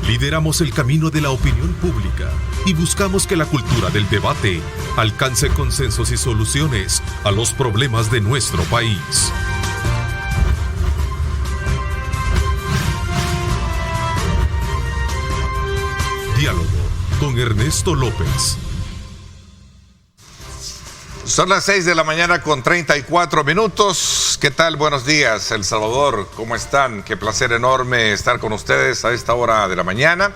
Lideramos el camino de la opinión pública y buscamos que la cultura del debate alcance consensos y soluciones a los problemas de nuestro país. Diálogo con Ernesto López. Son las 6 de la mañana con 34 minutos. ¿Qué tal? Buenos días, El Salvador. ¿Cómo están? Qué placer enorme estar con ustedes a esta hora de la mañana.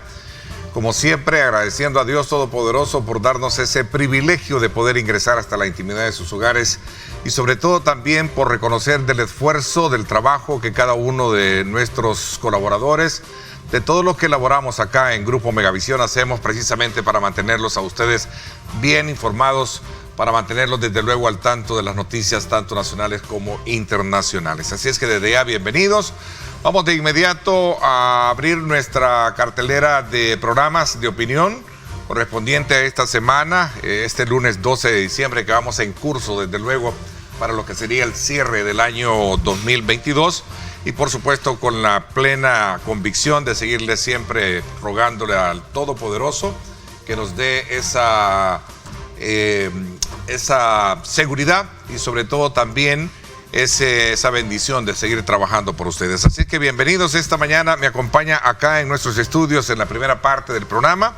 Como siempre, agradeciendo a Dios Todopoderoso por darnos ese privilegio de poder ingresar hasta la intimidad de sus hogares y sobre todo también por reconocer del esfuerzo, del trabajo que cada uno de nuestros colaboradores, de todo lo que elaboramos acá en Grupo Megavisión, hacemos precisamente para mantenerlos a ustedes bien informados, para mantenerlos desde luego al tanto de las noticias tanto nacionales como internacionales. Así es que desde ya, bienvenidos. Vamos de inmediato a abrir nuestra cartelera de programas de opinión correspondiente a esta semana, este lunes 12 de diciembre, que vamos en curso desde luego para lo que sería el cierre del año 2022 y por supuesto con la plena convicción de seguirle siempre rogándole al Todopoderoso que nos dé esa seguridad y sobre todo también esa bendición de seguir trabajando por ustedes. Así que bienvenidos esta mañana. Me acompaña acá en nuestros estudios en la primera parte del programa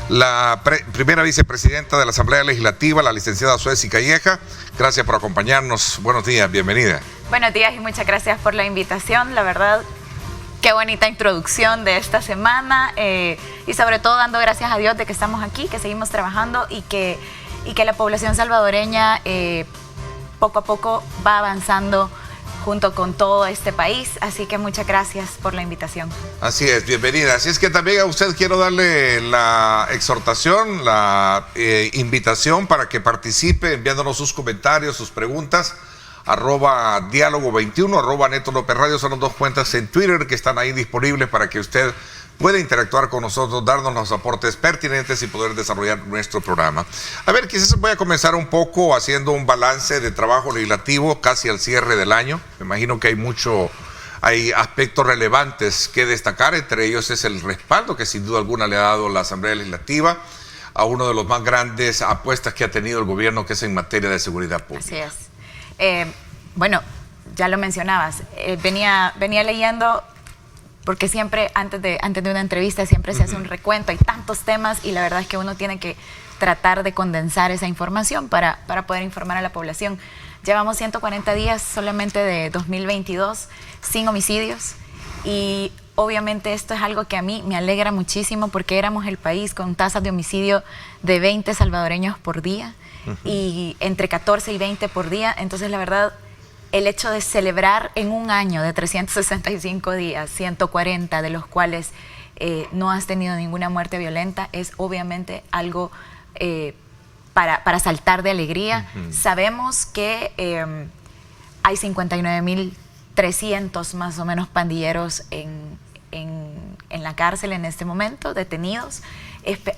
la primera vicepresidenta de la Asamblea Legislativa, la licenciada Suezi Calleja. Gracias por acompañarnos. Buenos días, bienvenida. Buenos días y muchas gracias por la invitación. La verdad, qué bonita introducción de esta semana y sobre todo dando gracias a Dios de que estamos aquí, que seguimos trabajando y que la población salvadoreña poco a poco va avanzando junto con todo este país, así que muchas gracias por la invitación. Así es, bienvenida. Así es que también a usted quiero darle la exhortación, la invitación para que participe enviándonos sus comentarios, sus preguntas, @diálogo21, @Neto López Radio, son las dos cuentas en Twitter que están ahí disponibles para que usted puede interactuar con nosotros, darnos los aportes pertinentes y poder desarrollar nuestro programa. A ver, quizás voy a comenzar un poco haciendo un balance de trabajo legislativo casi al cierre del año. Me imagino que hay aspectos relevantes que destacar, entre ellos es el respaldo que sin duda alguna le ha dado la Asamblea Legislativa a uno de los más grandes apuestas que ha tenido el gobierno, que es en materia de seguridad pública. Así es. Bueno, ya lo mencionabas, venía leyendo, porque siempre antes de una entrevista siempre se hace un recuento, hay tantos temas y la verdad es que uno tiene que tratar de condensar esa información para poder informar a la población. Llevamos 140 días solamente de 2022 sin homicidios y obviamente esto es algo que a mí me alegra muchísimo porque éramos el país con tasas de homicidio de 20 salvadoreños por día y entre 14 y 20 por día, entonces la verdad, el hecho de celebrar en un año de 365 días, 140 de los cuales no has tenido ninguna muerte violenta, es obviamente algo para saltar de alegría. Sabemos que hay 59.300 más o menos pandilleros en la cárcel en este momento, detenidos,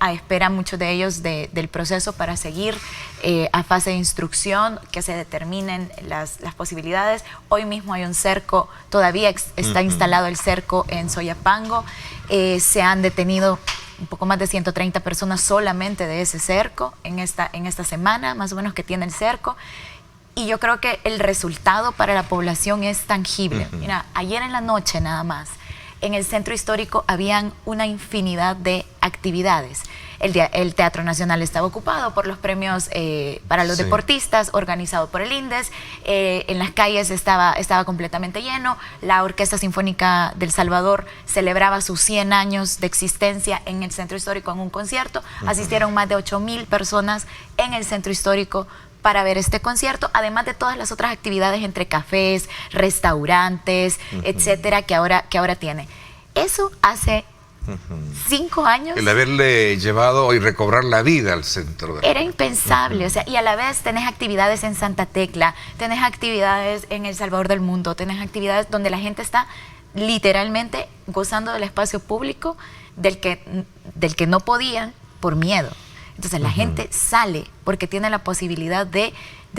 a espera muchos de ellos del proceso para seguir a fase de instrucción, que se determinen las posibilidades. Hoy mismo hay un cerco, todavía está instalado el cerco en Soyapango, se han detenido un poco más de 130 personas solamente de ese cerco en esta semana, más o menos, que tiene el cerco. Y yo creo que el resultado para la población es tangible. Mira, ayer en la noche nada más, en el Centro Histórico habían una infinidad de actividades. El Teatro Nacional estaba ocupado por los premios para los deportistas, organizado por el INDES. En las calles estaba completamente lleno. La Orquesta Sinfónica del Salvador celebraba sus 100 años de existencia en el Centro Histórico en un concierto. Asistieron más de 8.000 personas en el Centro Histórico para ver este concierto, además de todas las otras actividades entre cafés, restaurantes, etcétera, que ahora tiene. Eso hace 5 años. El haberle llevado y recobrar la vida al centro. Era impensable, o sea, y a la vez tenés actividades en Santa Tecla, tenés actividades en El Salvador del Mundo, tenés actividades donde la gente está literalmente gozando del espacio público del que no podían por miedo. Entonces la gente sale porque tiene la posibilidad de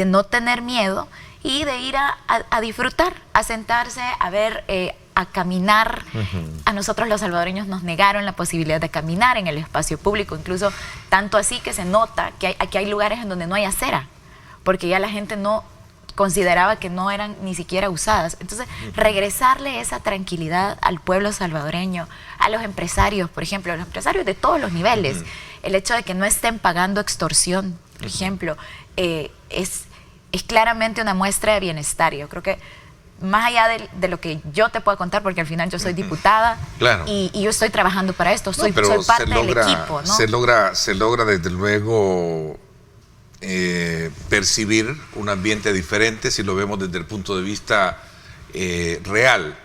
no tener miedo y de ir a disfrutar, a sentarse, a ver a caminar. A nosotros los salvadoreños nos negaron la posibilidad de caminar en el espacio público, incluso tanto así que se nota que aquí hay lugares en donde no hay acera, porque ya la gente no consideraba que no eran ni siquiera usadas. Entonces, regresarle esa tranquilidad al pueblo salvadoreño, a los empresarios, por ejemplo, a los empresarios de todos los niveles, el hecho de que no estén pagando extorsión, por ejemplo, es claramente una muestra de bienestar. Yo creo que más allá de lo que yo te pueda contar, porque al final yo soy diputada, claro, y yo estoy trabajando para esto, soy parte del equipo, ¿no? Se logra desde luego percibir un ambiente diferente si lo vemos desde el punto de vista real.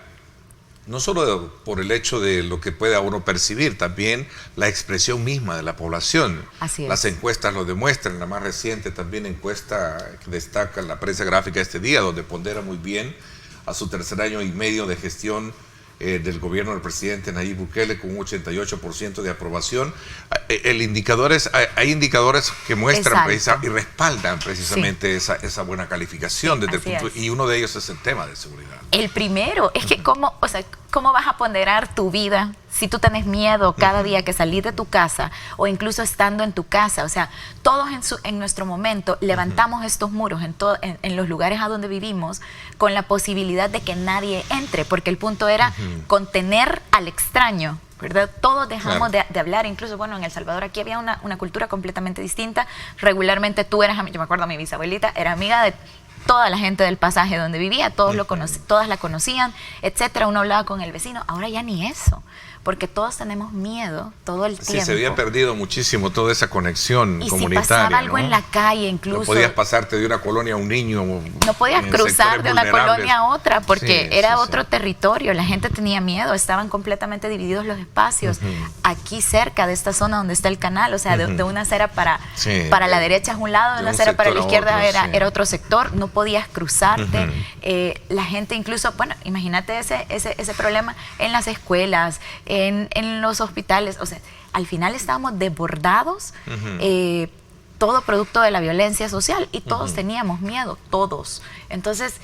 No solo por el hecho de lo que pueda uno percibir, también la expresión misma de la población. Así es. Las encuestas lo demuestran, la más reciente también encuesta que destaca la prensa gráfica este día, donde pondera muy bien a su tercer año y medio de gestión del gobierno del presidente Nayib Bukele, con un 88% de aprobación. Hay indicadores que muestran y respaldan precisamente esa buena calificación desde el punto, y uno de ellos es el tema de seguridad. El primero es que ¿cómo vas a ponderar tu vida si tú tienes miedo cada día que salir de tu casa, o incluso estando en tu casa? O sea, todos en nuestro momento levantamos estos muros en los lugares a donde vivimos con la posibilidad de que nadie entre, porque el punto era contener al extraño, ¿verdad? Todos dejamos de hablar. Incluso, bueno, en El Salvador aquí había una cultura completamente distinta. Regularmente tú eras, yo me acuerdo, mi bisabuelita era amiga de toda la gente del pasaje donde vivía, todas la conocían, etcétera. Uno hablaba con el vecino. Ahora ya ni eso, porque todos tenemos miedo todo el tiempo. Sí, se había perdido muchísimo toda esa conexión comunitaria. Si pasaba algo en la calle, incluso... No podías pasarte de una colonia a un niño. No podías cruzar de una colonia a otra, porque era otro territorio. La gente tenía miedo, estaban completamente divididos los espacios. Aquí cerca de esta zona donde está el canal, o sea, de una acera para la derecha es un lado, de una acera para la izquierda era otro sector. No podías cruzarte. La gente incluso, bueno, imagínate ese problema en las escuelas, en los hospitales. O sea, al final estábamos desbordados, todo producto de la violencia social, y todos teníamos miedo, todos. Entonces,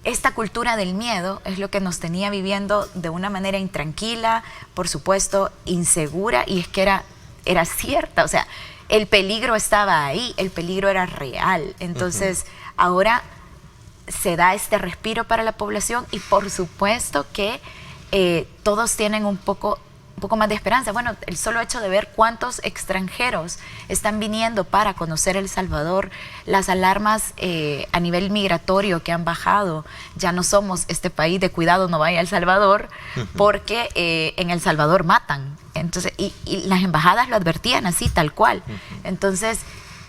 esta cultura del miedo es lo que nos tenía viviendo de una manera intranquila, por supuesto, insegura, y es que era cierta. O sea, el peligro estaba ahí, el peligro era real. Entonces, ahora se da este respiro para la población, y por supuesto que todos tienen un poco más de esperanza. Bueno, el solo hecho de ver cuántos extranjeros están viniendo para conocer El Salvador, las alarmas a nivel migratorio que han bajado. Ya no somos este país de cuidado, no vaya a El Salvador, porque en El Salvador matan. Entonces, y las embajadas lo advertían así, tal cual. Entonces,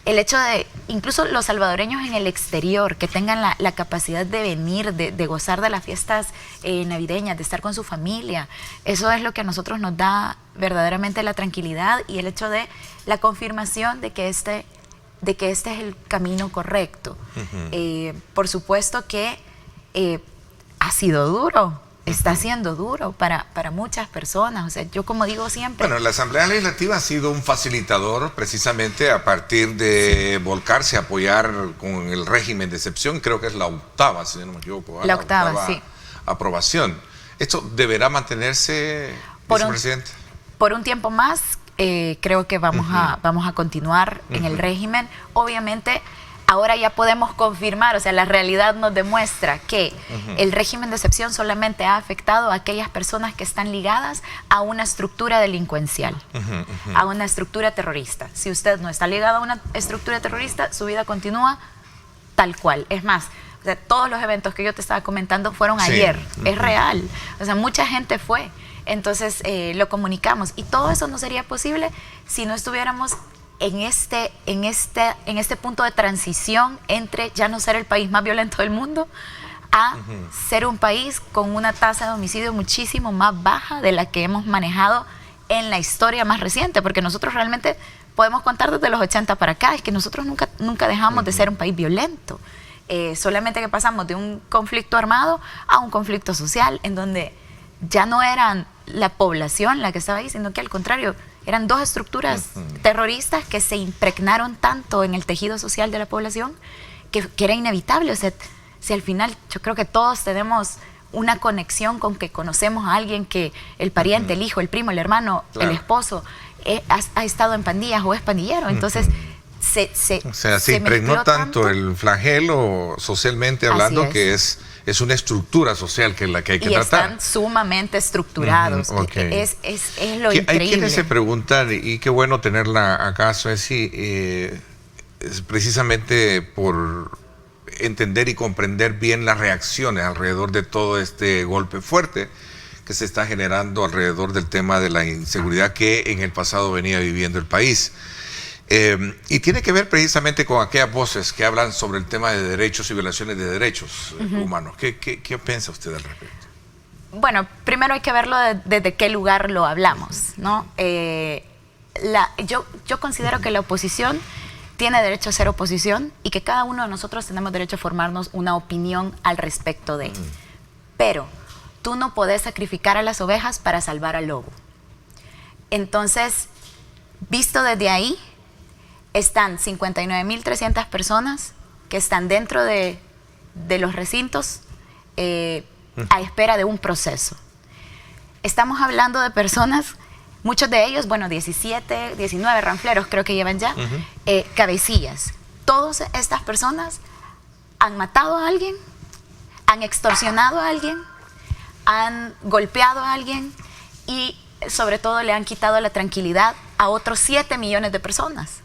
el hecho de, incluso los salvadoreños en el exterior, que tengan la capacidad de venir, de gozar de las fiestas navideñas, de estar con su familia, eso es lo que a nosotros nos da verdaderamente la tranquilidad, y el hecho de la confirmación de que este es el camino correcto. Por supuesto que ha sido duro. Está siendo duro para muchas personas. O sea, yo, como digo siempre... Bueno, la Asamblea Legislativa ha sido un facilitador precisamente a partir de volcarse a apoyar con el régimen de excepción. Creo que es la octava, si no me equivoco. La octava, sí. Aprobación. ¿Esto deberá mantenerse, vicepresidente? Por un tiempo más, creo que vamos a continuar en el régimen. Obviamente... Ahora ya podemos confirmar, o sea, la realidad nos demuestra que el régimen de excepción solamente ha afectado a aquellas personas que están ligadas a una estructura delincuencial, a una estructura terrorista. Si usted no está ligado a una estructura terrorista, su vida continúa tal cual. Es más, o sea, todos los eventos que yo te estaba comentando fueron ayer, es real. O sea, mucha gente fue. Entonces, lo comunicamos. Y todo eso no sería posible si no estuviéramos en este punto de transición entre ya no ser el país más violento del mundo a ser un país con una tasa de homicidio muchísimo más baja de la que hemos manejado en la historia más reciente, porque nosotros realmente podemos contar desde los 80 para acá, es que nosotros nunca dejamos de ser un país violento, solamente que pasamos de un conflicto armado a un conflicto social, en donde ya no eran la población la que estaba ahí, sino que al contrario, eran dos estructuras terroristas que se impregnaron tanto en el tejido social de la población que era inevitable. O sea, si al final yo creo que todos tenemos una conexión con que conocemos a alguien que el pariente, el hijo, el primo, el hermano, el esposo ha estado en pandillas o es pandillero. Entonces, se impregnó tanto el flagelo socialmente hablando que es una estructura social que es la que hay que tratar. Están sumamente estructurados. Es lo increíble. Hay quienes se preguntan, y qué bueno tenerla acá, Sueci, es precisamente por entender y comprender bien las reacciones alrededor de todo este golpe fuerte que se está generando alrededor del tema de la inseguridad que en el pasado venía viviendo el país. Y tiene que ver precisamente con aquellas voces que hablan sobre el tema de derechos y violaciones de derechos humanos. ¿Qué piensa usted al respecto? Bueno, primero hay que verlo desde qué lugar lo hablamos, ¿no? Yo considero que la oposición tiene derecho a ser oposición y que cada uno de nosotros tenemos derecho a formarnos una opinión al respecto de. Pero tú no podés sacrificar a las ovejas para salvar al lobo. Entonces, visto desde ahí, están 59.300 personas que están dentro de los recintos a espera de un proceso. Estamos hablando de personas, muchos de ellos, 17, 19 ranfleros creo que llevan ya, cabecillas. Todas estas personas han matado a alguien, han extorsionado a alguien, han golpeado a alguien y sobre todo le han quitado la tranquilidad a otros 7 millones de personas.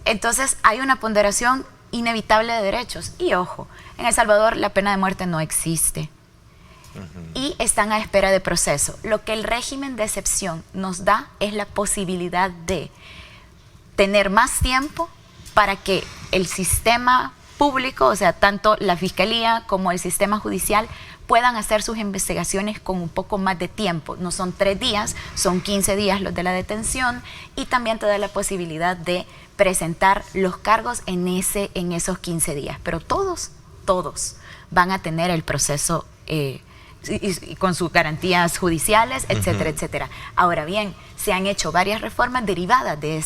Entonces hay una ponderación inevitable de derechos. Y ojo, en El Salvador la pena de muerte no existe. Y están a espera de proceso. Lo que el régimen de excepción nos da es la posibilidad de tener más tiempo para que el sistema público, o sea, tanto la fiscalía como el sistema judicial, puedan hacer sus investigaciones con un poco más de tiempo. No son 3 días, son 15 días los de la detención, y también te da la posibilidad de presentar los cargos en esos 15 días. Pero todos van a tener el proceso y con sus garantías judiciales, etcétera, etcétera. Ahora bien, se han hecho varias reformas derivadas de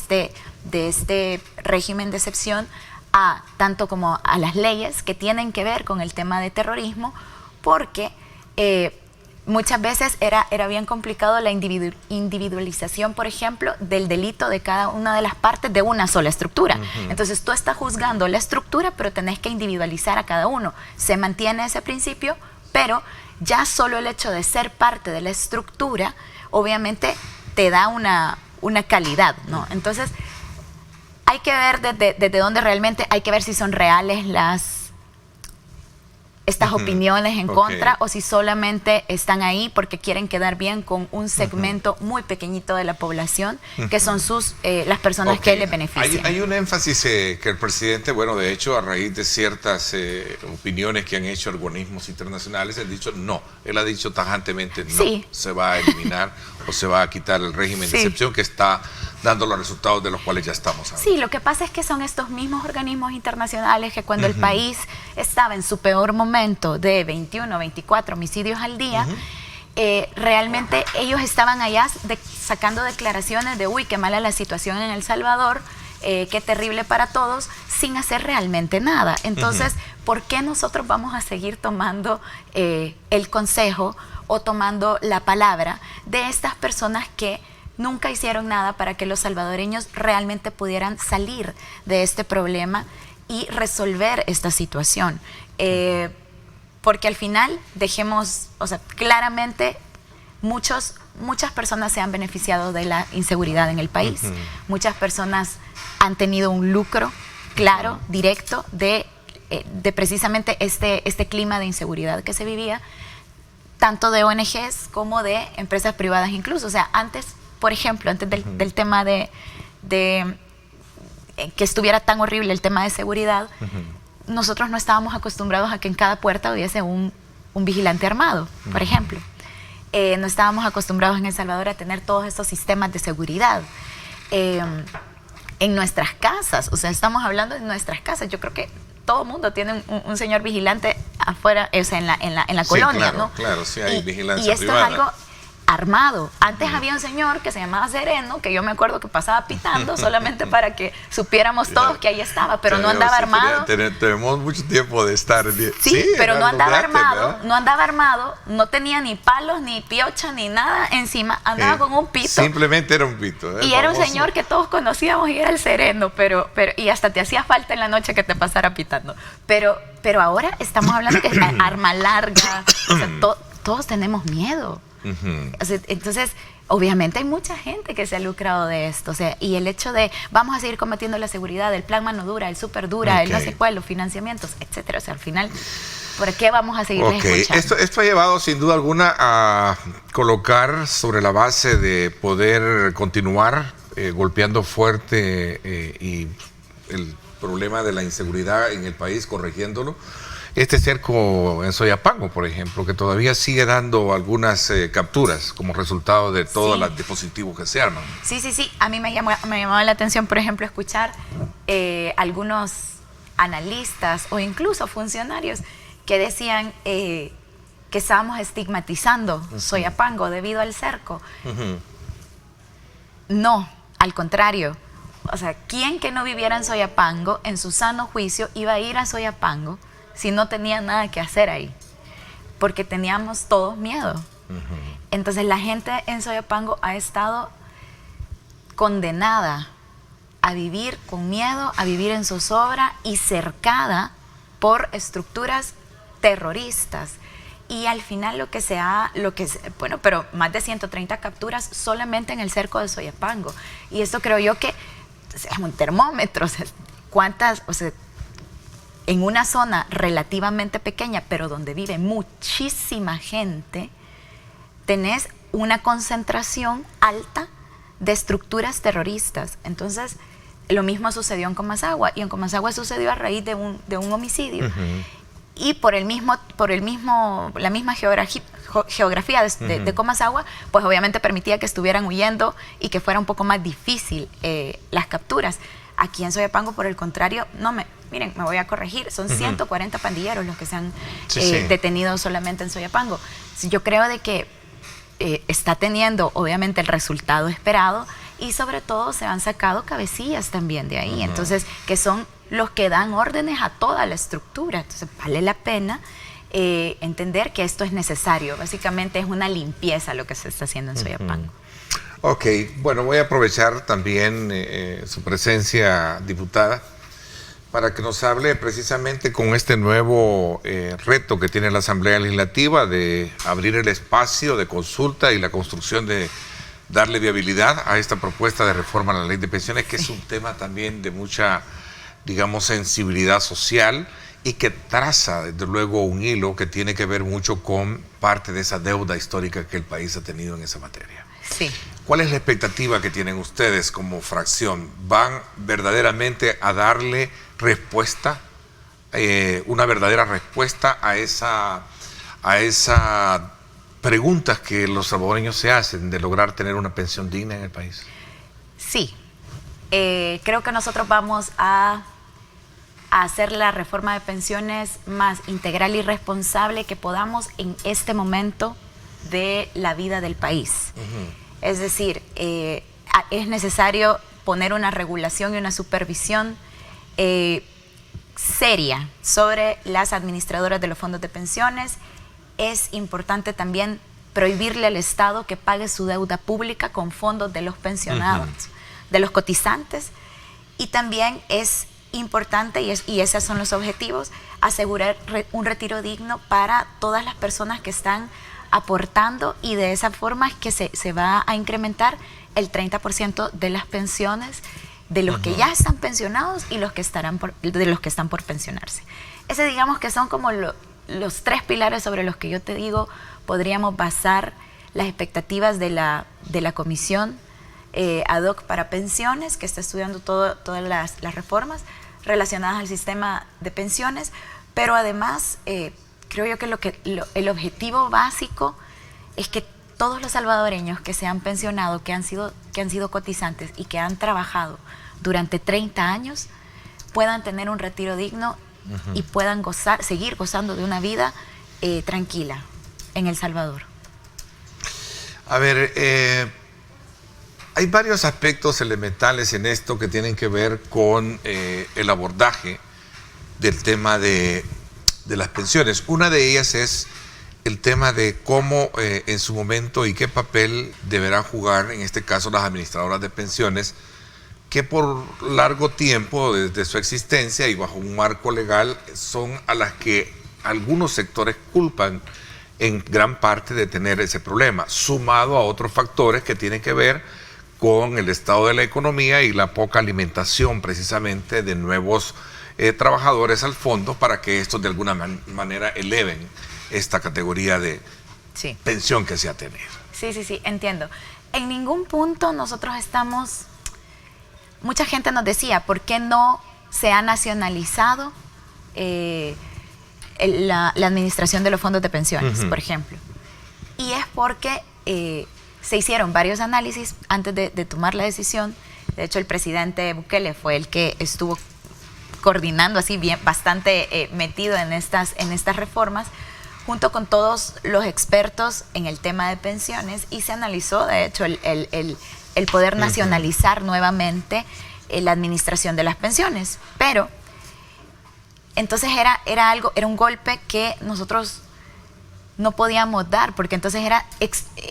este régimen de excepción, tanto como a las leyes que tienen que ver con el tema de terrorismo, porque muchas veces era bien complicado la individualización, por ejemplo, del delito de cada una de las partes de una sola estructura. Entonces tú estás juzgando la estructura, pero tenés que individualizar a cada uno. Se mantiene ese principio, pero ya solo el hecho de ser parte de la estructura, obviamente te da una calidad, ¿no? Entonces hay que ver desde dónde realmente, hay que ver si son reales estas opiniones en contra, o si solamente están ahí porque quieren quedar bien con un segmento muy pequeñito de la población, que son las personas que les benefician. Hay un énfasis que el presidente, de hecho, a raíz de ciertas opiniones que han hecho organismos internacionales, él ha dicho tajantemente se va a eliminar o se va a quitar el régimen de excepción que está dando los resultados de los cuales ya estamos hablando. Sí, lo que pasa es que son estos mismos organismos internacionales que cuando el país estaba en su peor momento de 21, 24 homicidios al día, realmente ellos estaban allá sacando declaraciones de qué mala la situación en El Salvador, qué terrible para todos, sin hacer realmente nada. Entonces, ¿por qué nosotros vamos a seguir tomando el consejo o tomando la palabra de estas personas que nunca hicieron nada para que los salvadoreños realmente pudieran salir de este problema y resolver esta situación? Porque al final claramente muchas personas se han beneficiado de la inseguridad en el país. Muchas personas han tenido un lucro claro, directo de precisamente este clima de inseguridad que se vivía, tanto de ONGs como de empresas privadas incluso. O sea, antes, por ejemplo, antes del tema de que estuviera tan horrible el tema de seguridad, nosotros no estábamos acostumbrados a que en cada puerta hubiese un vigilante armado, por ejemplo. No estábamos acostumbrados en El Salvador a tener todos estos sistemas de seguridad. En nuestras casas, o sea, estamos hablando de nuestras casas. Yo creo que todo el mundo tiene un señor vigilante afuera, o sea, en la colonia, claro, ¿no? Claro, sí hay vigilancia y esto privada. es algo armado. Antes había un señor que se llamaba Sereno, que yo me acuerdo que pasaba pitando solamente para que supiéramos todos que ahí estaba, pero no andaba armado. Tenemos mucho tiempo de estar. Sí, pero no andaba armado, no andaba armado, no tenía ni palos, ni piocha, ni nada encima, andaba con un pito. Simplemente era un pito. Y era un señor que todos conocíamos y era el Sereno, pero y hasta te hacía falta en la noche que te pasara pitando. Pero ahora estamos hablando de arma larga, o sea, todos tenemos miedo. O sea, entonces, obviamente hay mucha gente que se ha lucrado de esto, o sea, y el hecho de vamos a seguir combatiendo la seguridad, el plan mano dura, el súper dura, el no sé cuál, los financiamientos, etcétera. O sea, al final, ¿por qué vamos a seguir escuchando? Esto ha llevado sin duda alguna a colocar sobre la base de poder continuar golpeando fuerte y el problema de la inseguridad en el país, corrigiéndolo. Este cerco en Soyapango, por ejemplo, que todavía sigue dando algunas capturas como resultado de todos los dispositivos que se arman. Sí. A mí me llamaba la atención, por ejemplo, escuchar algunos analistas o incluso funcionarios que decían que estábamos estigmatizando Soyapango debido al cerco. No, al contrario. O sea, ¿quién que no viviera en Soyapango, en su sano juicio, iba a ir a Soyapango si no tenía nada que hacer ahí? Porque teníamos todos miedo. Entonces la gente en Soyapango ha estado condenada a vivir con miedo, a vivir en zozobra y cercada por estructuras terroristas. Y al final bueno, pero más de 130 capturas solamente en el cerco de Soyapango. Y esto creo yo que es un termómetro. O sea, en una zona relativamente pequeña, pero donde vive muchísima gente, tenés una concentración alta de estructuras terroristas. Entonces, lo mismo sucedió en Comasagua, y en Comasagua sucedió a raíz de un homicidio. Y por la misma geografía de Comasagua, pues obviamente permitía que estuvieran huyendo y que fuera un poco más difícil las capturas. Aquí en Soyapango, por el contrario, miren, me voy a corregir, son 140 pandilleros los que se han detenido solamente en Soyapango. Yo creo de que está teniendo, obviamente, el resultado esperado, y sobre todo se han sacado cabecillas también de ahí, entonces, que son los que dan órdenes a toda la estructura. Entonces, vale la pena entender que esto es necesario. Básicamente es una limpieza lo que se está haciendo en Soyapango. Ok, bueno, voy a aprovechar también su presencia, diputada, para que nos hable precisamente con este nuevo reto que tiene la Asamblea Legislativa de abrir el espacio de consulta y la construcción de darle viabilidad a esta propuesta de reforma a la ley de pensiones, que es un tema también de mucha, digamos, sensibilidad social y que traza, desde luego, un hilo que tiene que ver mucho con parte de esa deuda histórica que el país ha tenido en esa materia. Sí. ¿Cuál es la expectativa que tienen ustedes como fracción? ¿Van verdaderamente a darle respuesta, una verdadera respuesta a esa preguntas que los salvadoreños se hacen de lograr tener una pensión digna en el país? Sí. Creo que nosotros vamos a hacer la reforma de pensiones más integral y responsable que podamos en este momento de la vida del país. Es decir, es necesario poner una regulación y una supervisión seria sobre las administradoras de los fondos de pensiones. Es importante también prohibirle al Estado que pague su deuda pública con fondos de los pensionados, de los cotizantes. Y también es importante, y esos son los objetivos, asegurar un retiro digno para todas las personas que están aportando, y de esa forma es que se va a incrementar el 30% de las pensiones de los que ya están pensionados y los que de los que están por pensionarse. Ese, digamos, que son como los tres pilares sobre los que yo te digo podríamos basar las expectativas de la comisión ad hoc para pensiones, que está estudiando todas las reformas relacionadas al sistema de pensiones, pero además creo yo que el objetivo básico es que todos los salvadoreños que se han pensionado, que han sido cotizantes y que han trabajado durante 30 años puedan tener un retiro digno y puedan seguir gozando de una vida tranquila en El Salvador. A ver, hay varios aspectos elementales en esto que tienen que ver con el abordaje del tema de las pensiones. Una de ellas es el tema de cómo en su momento y qué papel deberán jugar, en este caso, las administradoras de pensiones, que por largo tiempo, desde su existencia y bajo un marco legal, son a las que algunos sectores culpan en gran parte de tener ese problema, sumado a otros factores que tienen que ver con el estado de la economía y la poca alimentación precisamente de nuevos trabajadores al fondo para que estos de alguna manera eleven esta categoría de pensión que se ha tenido. Sí, entiendo. En ningún punto nosotros estamos... Mucha gente nos decía, ¿por qué no se ha nacionalizado la administración de los fondos de pensiones, por ejemplo? Y es porque se hicieron varios análisis antes de tomar la decisión. De hecho, el presidente Bukele fue el que estuvo coordinando así bien, bastante metido en estas reformas, junto con todos los expertos en el tema de pensiones, y se analizó, de hecho, el poder nacionalizar nuevamente la administración de las pensiones. Pero entonces era un golpe que nosotros no podíamos dar, porque entonces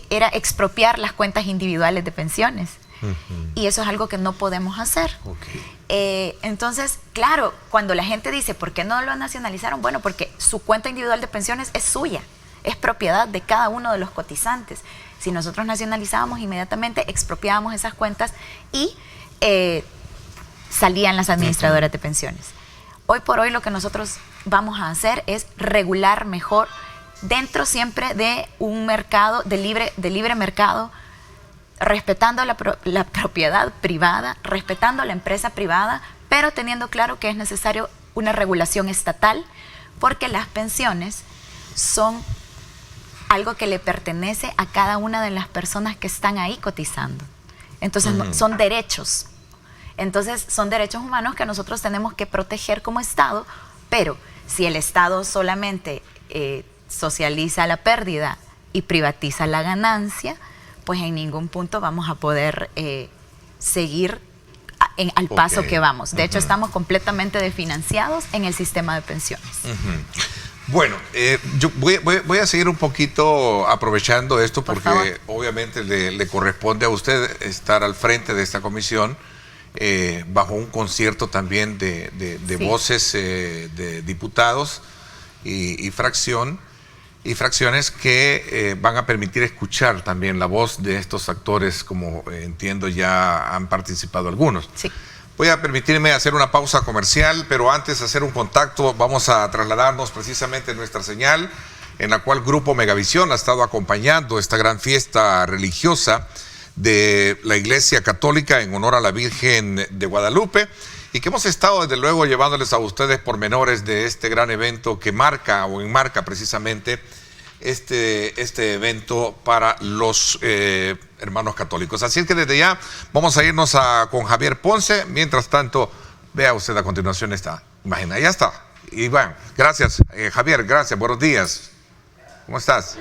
era expropiar las cuentas individuales de pensiones. Y eso es algo que no podemos hacer. Entonces, claro, cuando la gente dice, ¿por qué no lo nacionalizaron? Bueno, porque su cuenta individual de pensiones es suya, es propiedad de cada uno de los cotizantes. Si nosotros nacionalizábamos, inmediatamente expropiábamos esas cuentas y salían las administradoras de pensiones. Hoy por hoy lo que nosotros vamos a hacer es regular mejor, dentro siempre de un mercado, de libre mercado, respetando la propiedad privada, respetando la empresa privada, pero teniendo claro que es necesario una regulación estatal, porque las pensiones son algo que le pertenece a cada una de las personas que están ahí cotizando. Entonces son derechos. Entonces son derechos humanos que nosotros tenemos que proteger como Estado, pero si el Estado solamente socializa la pérdida y privatiza la ganancia, pues en ningún punto vamos a poder seguir al paso que vamos. De hecho, estamos completamente desfinanciados en el sistema de pensiones. Bueno, yo voy a seguir un poquito aprovechando esto porque obviamente le corresponde a usted estar al frente de esta comisión bajo un concierto también de voces de diputados y fracciones que van a permitir escuchar también la voz de estos actores, como entiendo ya han participado algunos. Sí. Voy a permitirme hacer una pausa comercial, pero antes de hacer un contacto vamos a trasladarnos precisamente en nuestra señal, en la cual Grupo Megavisión ha estado acompañando esta gran fiesta religiosa de la Iglesia Católica en honor a la Virgen de Guadalupe, y que hemos estado desde luego llevándoles a ustedes pormenores de este gran evento que marca o enmarca precisamente este evento para los hermanos católicos. Así es que desde ya vamos a irnos con Javier Ponce. Mientras tanto, vea usted a continuación esta imagen. Ya está. Iván, gracias. Javier, gracias. Buenos días. ¿Cómo estás?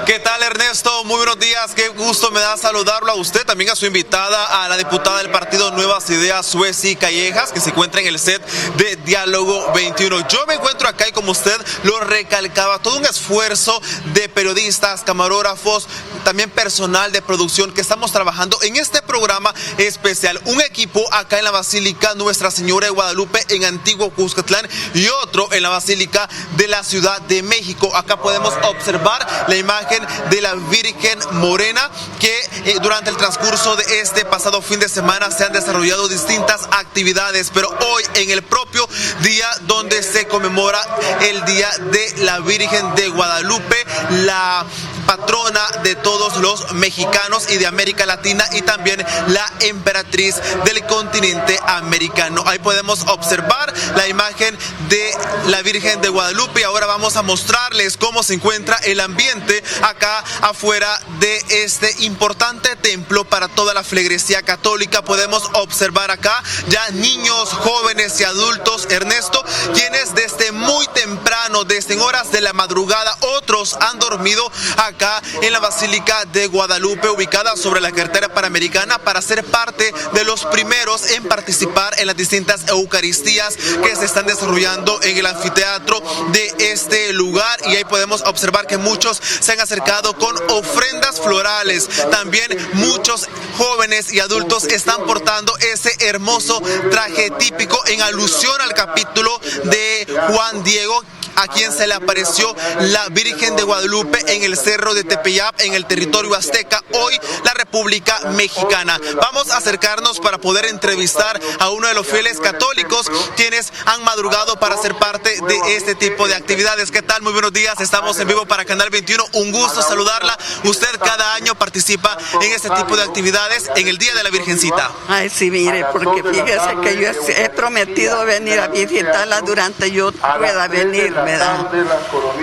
¿Qué tal, Ernesto? Muy buenos días, qué gusto me da saludarlo a usted, también a su invitada, a la diputada del partido Nuevas Ideas, Suesi Callejas, que se encuentra en el set de Diálogo 21. Yo me encuentro acá y, como usted lo recalcaba, todo un esfuerzo de periodistas, camarógrafos, también personal de producción que estamos trabajando en este programa especial. Un equipo acá en la Basílica Nuestra Señora de Guadalupe en Antiguo Cuscatlán y otro en la Basílica de la Ciudad de México. Acá podemos observar la imagen de la Virgen Morena, que durante el transcurso de este pasado fin de semana se han desarrollado distintas actividades, pero hoy, en el propio día donde se conmemora el Día de la Virgen de Guadalupe, la patrona de todos los mexicanos y de América Latina, y también la emperatriz del continente americano. Ahí podemos observar la imagen de la Virgen de Guadalupe, y ahora vamos a mostrarles cómo se encuentra el ambiente acá afuera de este importante templo para toda la feligresía católica. Podemos observar acá ya niños, jóvenes y adultos, Ernesto, quienes desde muy temprano temprano, desde horas de la madrugada. Otros han dormido acá en la Basílica de Guadalupe, ubicada sobre la carretera Panamericana, para ser parte de los primeros en participar en las distintas eucaristías que se están desarrollando en el anfiteatro de este lugar. Y ahí podemos observar que muchos se han acercado con ofrendas florales. También muchos jóvenes y adultos están portando ese hermoso traje típico en alusión al capítulo de Juan Diego, a quien se le apareció la Virgen de Guadalupe en el cerro de Tepeyap, en el territorio azteca, hoy la República Mexicana. Vamos a acercarnos para poder entrevistar a uno de los fieles católicos quienes han madrugado para ser parte de este tipo de actividades. ¿Qué tal? Muy buenos días, estamos en vivo para Canal 21, un gusto saludarla. Usted cada año participa en este tipo de actividades en el Día de la Virgencita. Ay, sí, mire, porque fíjese que yo he prometido venir a visitarla durante yo pueda venir, ¿verdad?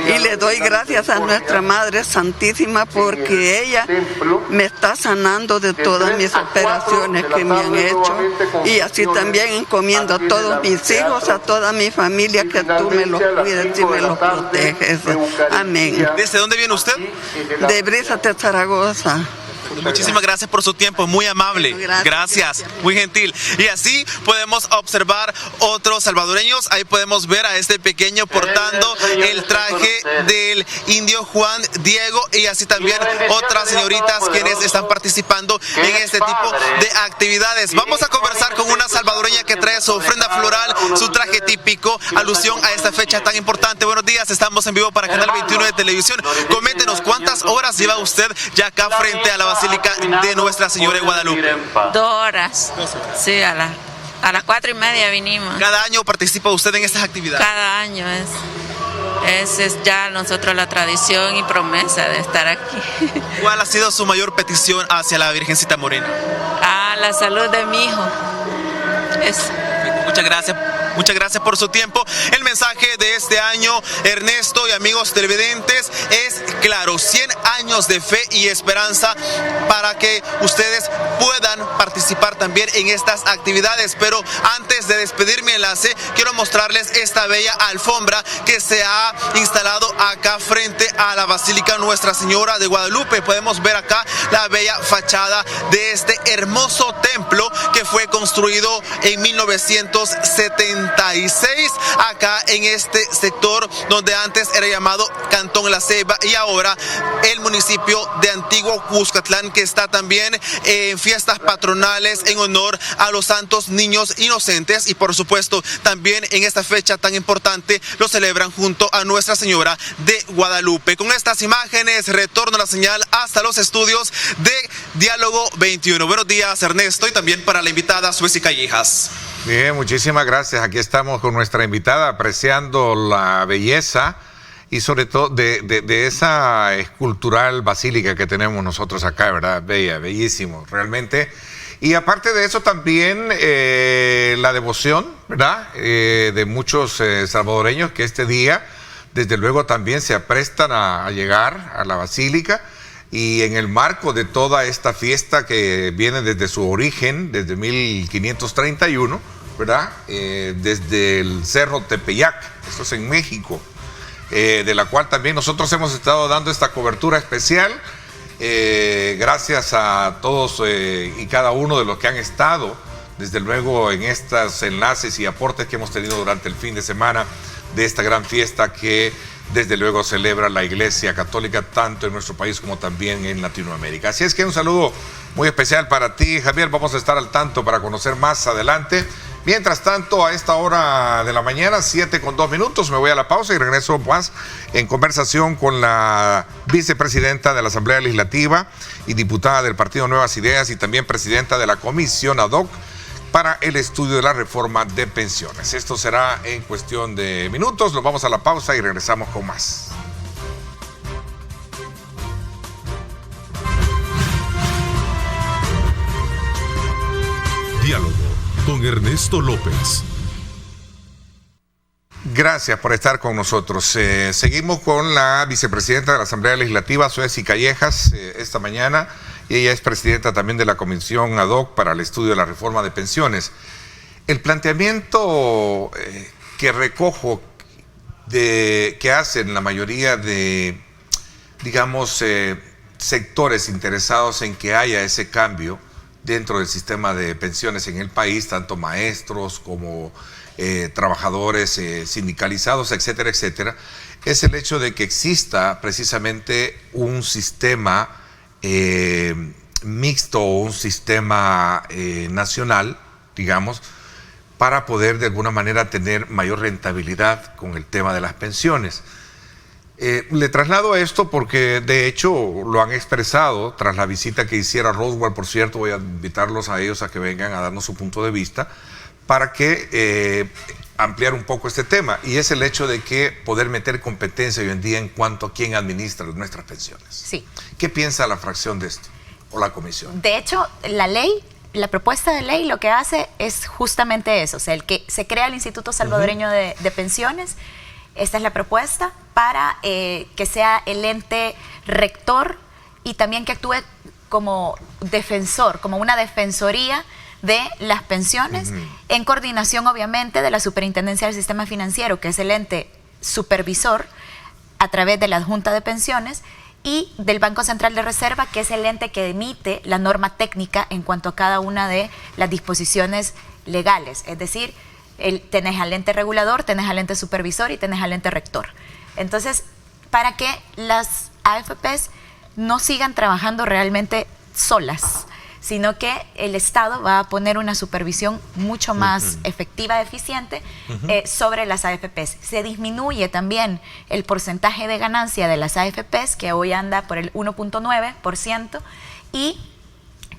Y le doy gracias a nuestra Madre Santísima porque ella me está sanando de todas mis operaciones que me han hecho, y así también encomiendo a todos mis hijos, a toda mi familia, que tú me los cuides y me los proteges. Amén. ¿Desde dónde viene usted? De Brisas de Zaragoza. Muchísimas gracias por su tiempo, muy amable. Gracias, muy gentil. Y así podemos observar otros salvadoreños. Ahí podemos ver a este pequeño portando el traje del indio Juan Diego, y así también otras señoritas quienes están participando en este tipo de actividades. Vamos a conversar con una salvadoreña que trae su ofrenda floral, su traje típico, alusión a esta fecha tan importante. Buenos días, estamos en vivo para Canal 21 de Televisión. Coméntenos, ¿cuántas horas lleva usted ya acá frente a la Basílica de Nuestra Señora de Guadalupe? 2 horas. Sí, a las 4:30 vinimos. ¿Cada año participa usted en estas actividades? Cada año es ya nosotros la tradición y promesa de estar aquí. ¿Cuál ha sido su mayor petición hacia la Virgencita Morena? A la salud de mi hijo. Muchas gracias por su tiempo. El mensaje de este año, Ernesto y amigos televidentes, es claro: 100 años de fe y esperanza para que ustedes puedan participar también en estas actividades. Pero antes de despedir mi enlace, quiero mostrarles esta bella alfombra que se ha instalado acá frente a la Basílica Nuestra Señora de Guadalupe. Podemos ver acá la bella fachada de este hermoso templo que fue construido en 1976 acá en este sector donde antes era llamado Cantón La Ceiba, y ahora el municipio de Antiguo Cuscatlán, que está también en fiestas patronales en honor a los santos niños inocentes, y por supuesto también en esta fecha tan importante lo celebran junto a Nuestra Señora de Guadalupe. Con estas imágenes retorno la señal hasta los estudios de Diálogo 21. Buenos días, Ernesto, y también para la invitada Suesi Callejas. Bien, muchísimas gracias. Aquí estamos con nuestra invitada apreciando la belleza y sobre todo de esa escultural basílica que tenemos nosotros acá, ¿verdad? Bella, bellísimo, realmente. Y aparte de eso también la devoción, ¿verdad? De muchos salvadoreños que este día, desde luego, también se aprestan a llegar a la basílica. Y en el marco de toda esta fiesta que viene desde su origen, desde 1531, ¿verdad? Desde el Cerro Tepeyac, esto es en México, de la cual también nosotros hemos estado dando esta cobertura especial, gracias a todos y cada uno de los que han estado, desde luego, en estos enlaces y aportes que hemos tenido durante el fin de semana de esta gran fiesta que desde luego celebra la Iglesia Católica tanto en nuestro país como también en Latinoamérica. Así es que un saludo muy especial para ti, Javier. Vamos a estar al tanto para conocer más adelante. Mientras tanto, a esta hora de la mañana, 7:02, me voy a la pausa y regreso más en conversación con la vicepresidenta de la Asamblea Legislativa y diputada del Partido Nuevas Ideas y también presidenta de la Comisión Ad Hoc para el estudio de la reforma de pensiones. Esto será en cuestión de minutos. Nos vamos a la pausa y regresamos con más. Diálogo con Ernesto López. Gracias por estar con nosotros. Seguimos con la vicepresidenta de la Asamblea Legislativa, Suesi Callejas, esta mañana. Y ella es presidenta también de la Comisión Ad Hoc para el estudio de la reforma de pensiones. El planteamiento que recojo que hacen la mayoría de, digamos, sectores interesados en que haya ese cambio dentro del sistema de pensiones en el país, tanto maestros como trabajadores sindicalizados, etcétera, etcétera, es el hecho de que exista precisamente un sistema mixto o un sistema nacional, digamos, para poder de alguna manera tener mayor rentabilidad con el tema de las pensiones. Le traslado esto porque de hecho lo han expresado tras la visita que hiciera Roswell. Por cierto, voy a invitarlos a ellos a que vengan a darnos su punto de vista para que ampliar un poco este tema, y es el hecho de que poder meter competencia hoy en día en cuanto a quién administra nuestras pensiones. Sí. ¿Qué piensa la fracción de esto o la comisión? De hecho, la propuesta de ley lo que hace es justamente eso, o sea, el que se crea el Instituto Salvadoreño de Pensiones. Esta es la propuesta para que sea el ente rector y también que actúe como defensor, como una defensoría de las pensiones, en coordinación obviamente de la Superintendencia del Sistema Financiero, que es el ente supervisor a través de la Junta de Pensiones, y del Banco Central de Reserva, que es el ente que emite la norma técnica en cuanto a cada una de las disposiciones legales. Es decir, tenés al ente regulador, tenés al ente supervisor y tenés al ente rector. Entonces, para que las AFPs no sigan trabajando realmente solas, sino que el Estado va a poner una supervisión mucho más efectiva, eficiente sobre las AFPs. Se disminuye también el porcentaje de ganancia de las AFPs, que hoy anda por el 1.9%, y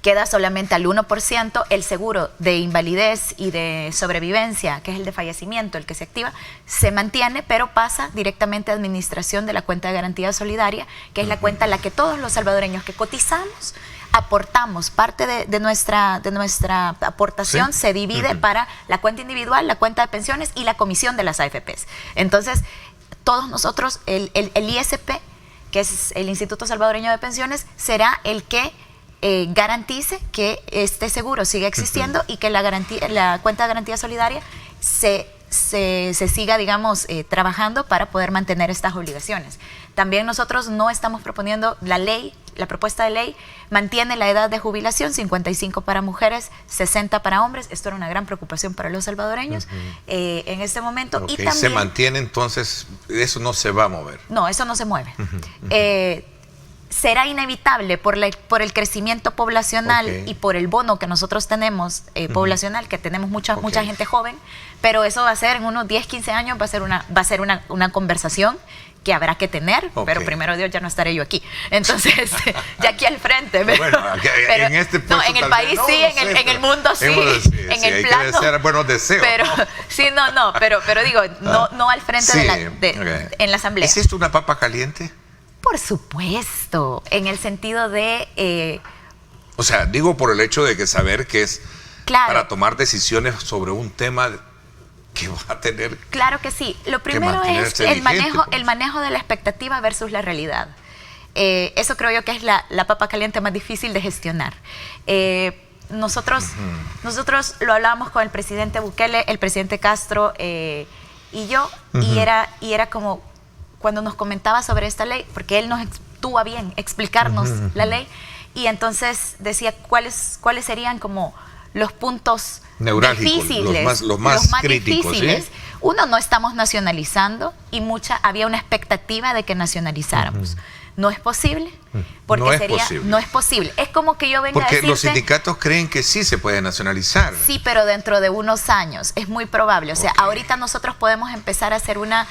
queda solamente al 1% el seguro de invalidez y de sobrevivencia, que es el de fallecimiento, el que se activa, se mantiene, pero pasa directamente a administración de la cuenta de garantía solidaria, que es la cuenta a la que todos los salvadoreños que cotizamos aportamos. Parte de nuestra aportación se divide para la cuenta individual, la cuenta de pensiones y la comisión de las AFPs. Entonces, todos nosotros, el ISP, que es el Instituto Salvadoreño de Pensiones, será el que garantice que este seguro siga existiendo y que la cuenta de garantía solidaria se siga, digamos, trabajando para poder mantener estas obligaciones. También nosotros no estamos proponiendo la propuesta de ley mantiene la edad de jubilación, 55 para mujeres, 60 para hombres. Esto era una gran preocupación para los salvadoreños en este momento. Okay. Y también, se mantiene, entonces, eso no se va a mover. No, eso no se mueve. Será inevitable por el crecimiento poblacional y por el bono que nosotros tenemos poblacional, que tenemos mucha gente joven, pero eso va a ser en unos 10, 15 años, va a ser una conversación que habrá que tener, pero primero Dios, ya no estaré yo aquí. Entonces, ya aquí al frente. Pero, bueno, pero en este puesto, no, en el país sí, en el mundo sí, en el plano. Hay que desear buenos deseos. Pero, sí, pero digo, no al frente en la asamblea. ¿Existe una papa caliente? Por supuesto, en el sentido de... o sea, digo por el hecho de que saber que es para tomar decisiones sobre un tema que va a tener... Claro que sí. Lo primero es el manejo de la expectativa versus la realidad. Eso creo yo que es la papa caliente más difícil de gestionar. Nosotros lo hablábamos con el presidente Bukele, el presidente Castro y yo, y era como cuando nos comentaba sobre esta ley, porque él nos tuvo a bien explicarnos la ley, y entonces decía cuáles serían como los puntos difíciles, los más críticos, difíciles. ¿Sí? Uno, no estamos nacionalizando, y había una expectativa de que nacionalizáramos. No es posible, porque no es posible. Es como que yo venga a decirte... Porque los sindicatos creen que sí se puede nacionalizar. Sí, pero dentro de unos años, es muy probable. O sea, ahorita nosotros podemos empezar a hacer una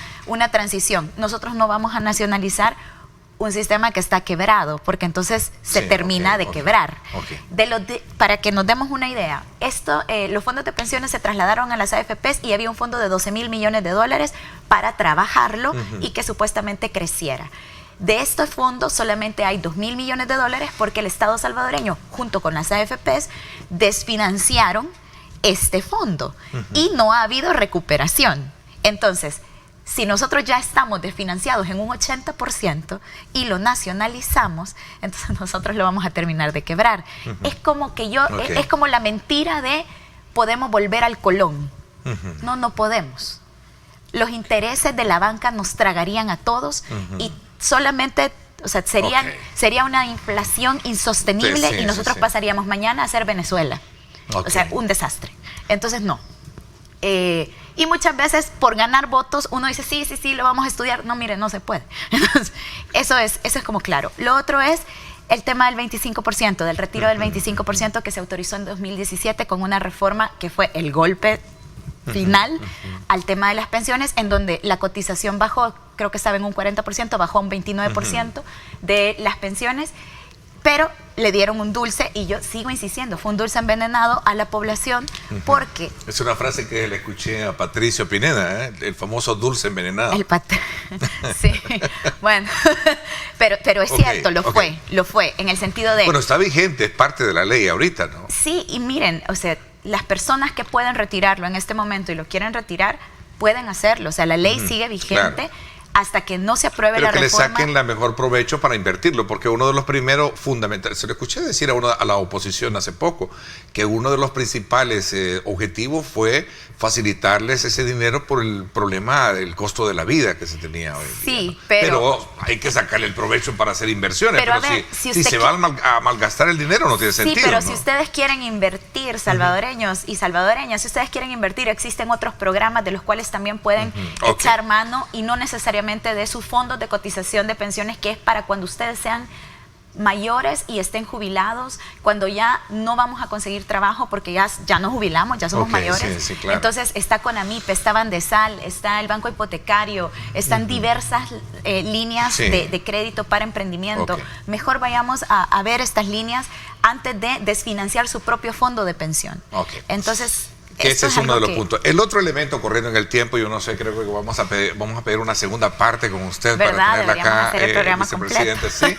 transición. Nosotros no vamos a nacionalizar un sistema que está quebrado, porque entonces se termina de quebrar. Para que nos demos una idea, los fondos de pensiones se trasladaron a las AFPs y había un fondo de $12,000 millones para trabajarlo y que supuestamente creciera. De estos fondos solamente hay $2,000 millones porque el Estado salvadoreño, junto con las AFPs, desfinanciaron este fondo y no ha habido recuperación. Entonces, si nosotros ya estamos desfinanciados en un 80% y lo nacionalizamos, entonces nosotros lo vamos a terminar de quebrar. Es como que es como la mentira de podemos volver al Colón. No podemos. los intereses de la banca nos tragarían a todos y solamente, o sea, sería una inflación insostenible y nosotros pasaríamos mañana a ser Venezuela. O sea, un desastre. Entonces, no. Y muchas veces por ganar votos uno dice, sí, lo vamos a estudiar. No, mire, no se puede. Entonces, eso es como claro. Lo otro es el tema del 25%, del retiro del 25% que se autorizó en 2017 con una reforma que fue el golpe final al tema de las pensiones, en donde la cotización bajó, creo que estaba en un 40%, bajó a un 29% de las pensiones, pero le dieron un dulce, y yo sigo insistiendo, fue un dulce envenenado a la población, porque... Es una frase que le escuché a Patricio Pineda, el famoso dulce envenenado. Sí, bueno, pero es cierto, lo fue, en el sentido de... Bueno, está vigente, es parte de la ley ahorita, ¿no? Sí, y miren, o sea, las personas que pueden retirarlo en este momento y lo quieren retirar, pueden hacerlo, o sea, la ley sigue vigente. Claro. Hasta que no se apruebe la reforma. Pero que le saquen la mejor provecho para invertirlo, porque uno de los primeros fundamentales, se lo escuché decir a la oposición hace poco, que uno de los principales objetivos fue facilitarles ese dinero por el problema del costo de la vida que se tenía hoy. Sí, pero hay que sacarle el provecho para hacer inversiones. Pero si se va a malgastar el dinero, no tiene sentido. Sí, pero ¿no? Si ustedes quieren invertir, salvadoreños y salvadoreñas, si ustedes quieren invertir, existen otros programas de los cuales también pueden echar mano, y no necesariamente de sus fondos de cotización de pensiones, que es para cuando ustedes sean mayores y estén jubilados, cuando ya no vamos a conseguir trabajo porque ya nos jubilamos, ya somos mayores. Sí, claro. Entonces está Conamip, está Bandesal, está el Banco Hipotecario, están diversas líneas de crédito para emprendimiento. Mejor vayamos a ver estas líneas antes de desfinanciar su propio fondo de pensión. Entonces... Que ese es uno de los puntos. El otro elemento, corriendo en el tiempo, yo no sé, creo que vamos a pedir una segunda parte con usted para tenerla acá, vicepresidente. Sí.